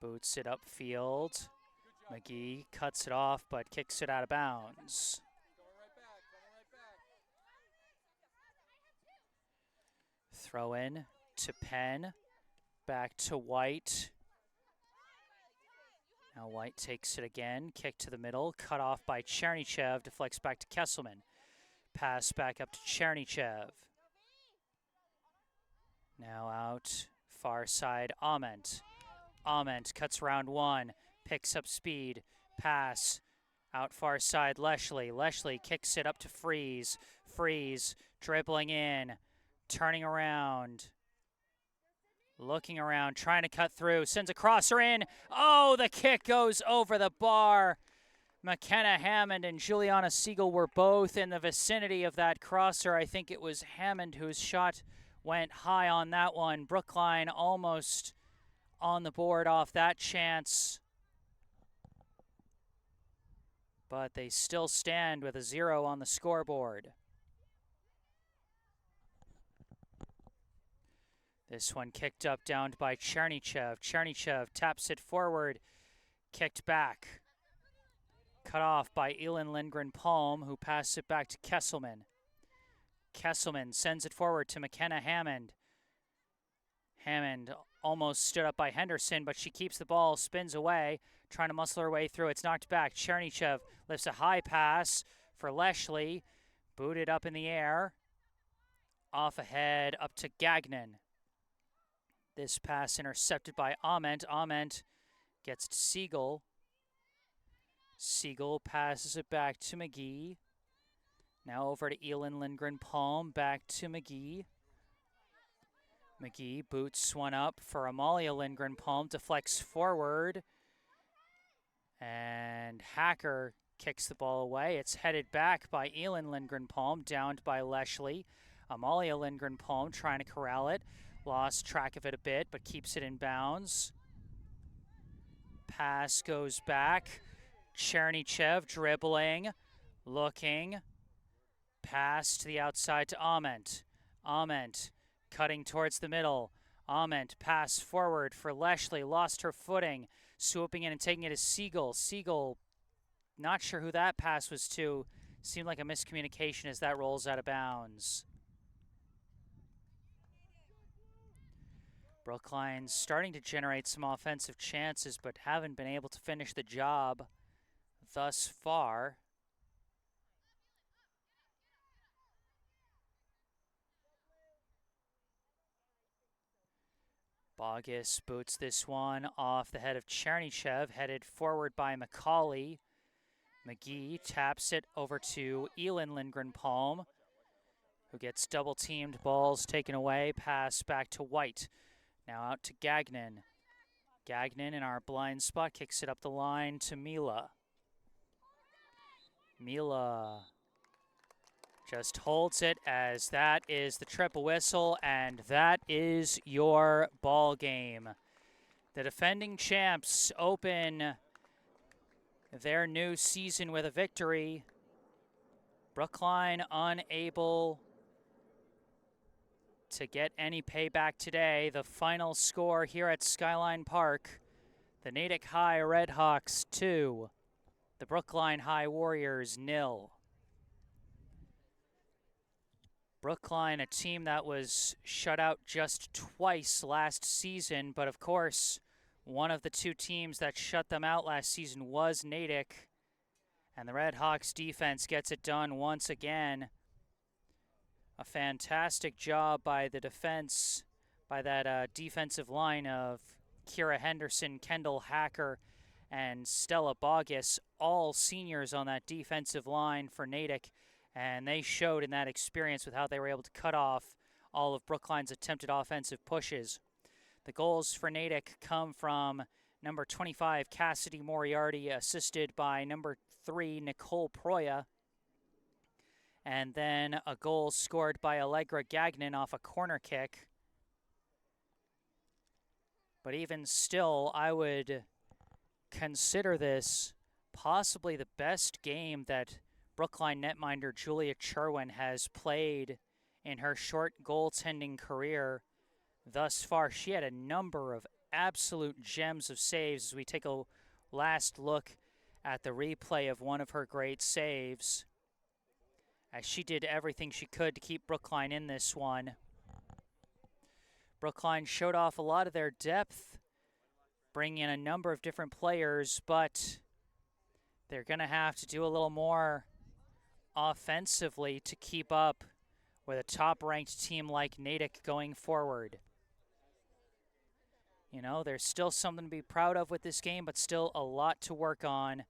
boots it upfield. McGee cuts it off, but kicks it out of bounds. Throw in to Penn, back to White. Now White takes it again, kick to the middle, cut off by Chernychev, deflects back to Kesselman. Pass back up to Chernychev. Now out, far side, Ament. Ament cuts round one, picks up speed, pass, out far side, Leshley. Leshley kicks it up to Freeze. Freeze dribbling in, turning around, looking around, trying to cut through, sends a crosser in. Oh, the kick goes over the bar. McKenna Hammond and Juliana Siegel were both in the vicinity of that crosser. I think it was Hammond whose shot went high on that one. Brookline almost on the board off that chance, but they still stand with a 0 on the scoreboard. This one kicked up, down by Chernychev. Chernychev taps it forward, kicked back. Cut off by Elin Lindgren-Palm, who passes it back to Kesselman. Kesselman sends it forward to McKenna Hammond. Hammond almost stood up by Henderson, but she keeps the ball, spins away, trying to muscle her way through. It's knocked back. Chernychev lifts a high pass for Leshley. Booted up in the air. Off ahead, up to Gagnon. This pass intercepted by Ament. Ament gets to Siegel. Siegel passes it back to McGee. Now over to Elin Lindgren-Palm, back to McGee. McGee boots one up for Amalia Lindgren-Palm, deflects forward. And Hacker kicks the ball away. It's headed back by Elin Lindgren-Palm, downed by Leshley. Amalia Lindgren-Palm trying to corral it. Lost track of it a bit, but keeps it in bounds. Pass goes back. Chernychev dribbling, looking. Pass to the outside to Ament. Ament cutting towards the middle. Ament pass forward for Leshley. Lost her footing. Swooping in and taking it is Siegel. Siegel, not sure who that pass was to. Seemed like a miscommunication as that rolls out of bounds. Brookline starting to generate some offensive chances, but haven't been able to finish the job thus far. Bogus boots this one off the head of Chernychev, headed forward by McCauley. McGee taps it over to Elin Lindgren-Palm, who gets double-teamed, balls taken away, pass back to White. Now out to Gagnon. Gagnon in our blind spot kicks it up the line to Mila. Mila Just holds it as that is the triple whistle, and that is your ball game. The defending champs open their new season with a victory. Brookline unable to get any payback today. The final score here at Skyline Park, the Natick High Redhawks 2, the Brookline High Warriors 0. Brookline, a team that was shut out just twice last season, but of course, one of the two teams that shut them out last season was Natick, and the Redhawks defense gets it done once again. A fantastic job by the defense, by that defensive line of Kira Henderson, Kendall Hacker, and Stella Bogus, all seniors on that defensive line for Natick, and they showed in that experience with how they were able to cut off all of Brookline's attempted offensive pushes. The goals for Natick come from number 25, Cassidy Moriarty, assisted by number 3, Nicole Proya, and then a goal scored by Allegra Gagnon off a corner kick. But even still, I would consider this possibly the best game that Brookline netminder Julia Cherwin has played in her short goaltending career thus far. She had a number of absolute gems of saves as we take a last look at the replay of one of her great saves, as she did everything she could to keep Brookline in this one. Brookline showed off a lot of their depth, bringing in a number of different players, but they're going to have to do a little more offensively to keep up with a top-ranked team like Natick going forward. You know, there's still something to be proud of with this game, but still a lot to work on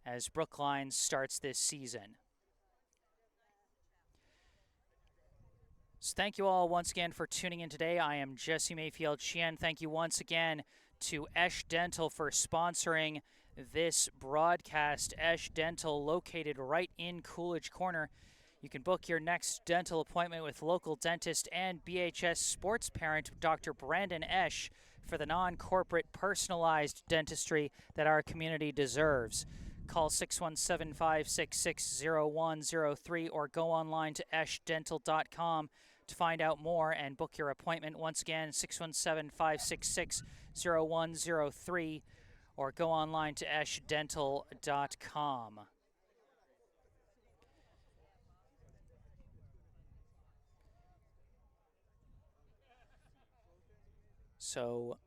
as Brookline starts this season. So thank you all once again for tuning in today. I am Jesse Mayfield-Sheehan. Thank you once again to Esh Dental for sponsoring this broadcast. Esh Dental, located right in Coolidge Corner. You can book your next dental appointment with local dentist and BHS sports parent Dr. Brandon Esh for the non-corporate personalized dentistry that our community deserves. Call 617-566-0103 or go online to eshdental.com to find out more and book your appointment. Once again, 617-566-0103 or go online to eshdental.com. So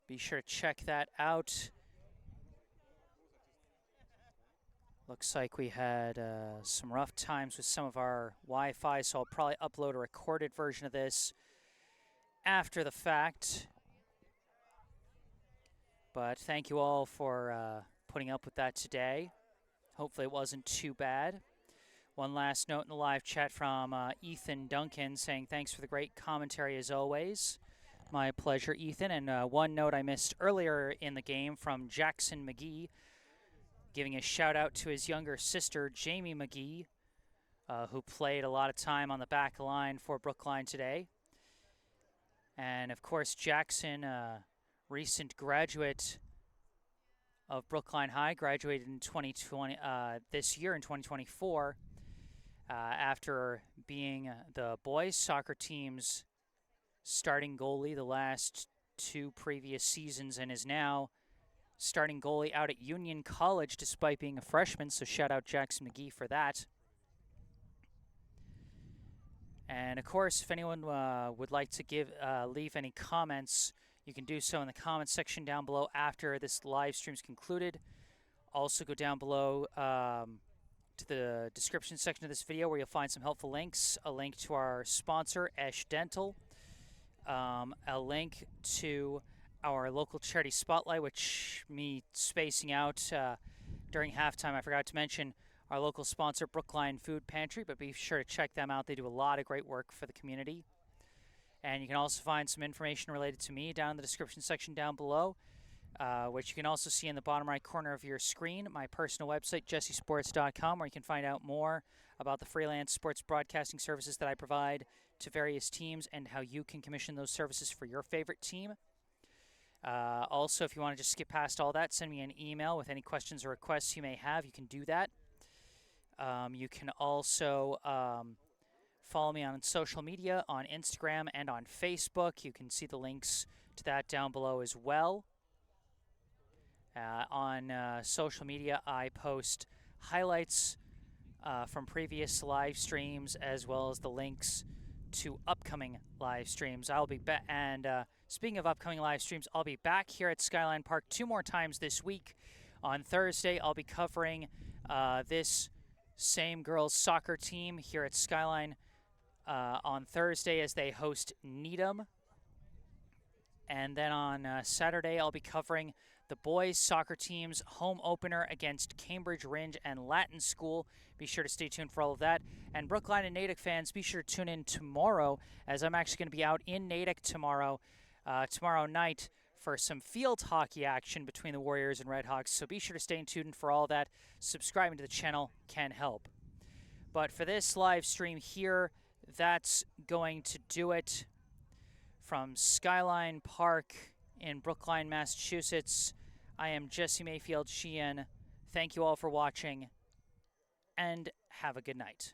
be sure to check that out. Looks like we had some rough times with some of our Wi-Fi, so I'll probably upload a recorded version of this after the fact. But thank you all for putting up with that today. Hopefully it wasn't too bad. One last note in the live chat from Ethan Duncan saying thanks for the great commentary as always. My pleasure, Ethan. And one note I missed earlier in the game from Jackson McGee, giving a shout out to his younger sister, Jamie McGee, who played a lot of time on the back line for Brookline today. And of course, Jackson, recent graduate of Brookline High, graduated in 2020, this year in 2024, after being the boys soccer team's starting goalie the last two previous seasons, and is now starting goalie out at Union College despite being a freshman, so shout out Jackson McGee for that. And of course, if anyone would like to leave any comments, you can do so in the comments section down below after this live stream's concluded. Also go down below to the description section of this video where you'll find some helpful links, a link to our sponsor, Esh Dental, a link to our local charity spotlight, which me spacing out during halftime, I forgot to mention our local sponsor, Brookline Food Pantry, but be sure to check them out. They do a lot of great work for the community. And you can also find some information related to me down in the description section down below. which you can also see in the bottom right corner of your screen. My personal website, jessesports.com, where you can find out more about the freelance sports broadcasting services that I provide to various teams and how you can commission those services for your favorite team. Also, if you want to just skip past all that, send me an email with any questions or requests you may have. You can do that. You can also follow me on social media, on Instagram and on Facebook. You can see the links to that down below as well. On social media, I post highlights from previous live streams as well as the links to upcoming live streams. I'll be back, and speaking of upcoming live streams, I'll be back here at Skyline Park 2 more times this week. On Thursday, I'll be covering this same girls soccer team here at Skyline on Thursday as they host Needham. And then on Saturday, I'll be covering the boys soccer team's home opener against Cambridge Ringe and Latin School. Be sure to stay tuned for all of that. And Brookline and Natick fans, be sure to tune in tomorrow, as I'm actually going to be out in Natick tomorrow night for some field hockey action between the Warriors and Redhawks. So be sure to stay tuned for all that. Subscribing to the channel can help. But for this live stream here, that's going to do it. From Skyline Park in Brookline, Massachusetts, I am Jesse Mayfield-Sheehan. Thank you all for watching, and have a good night.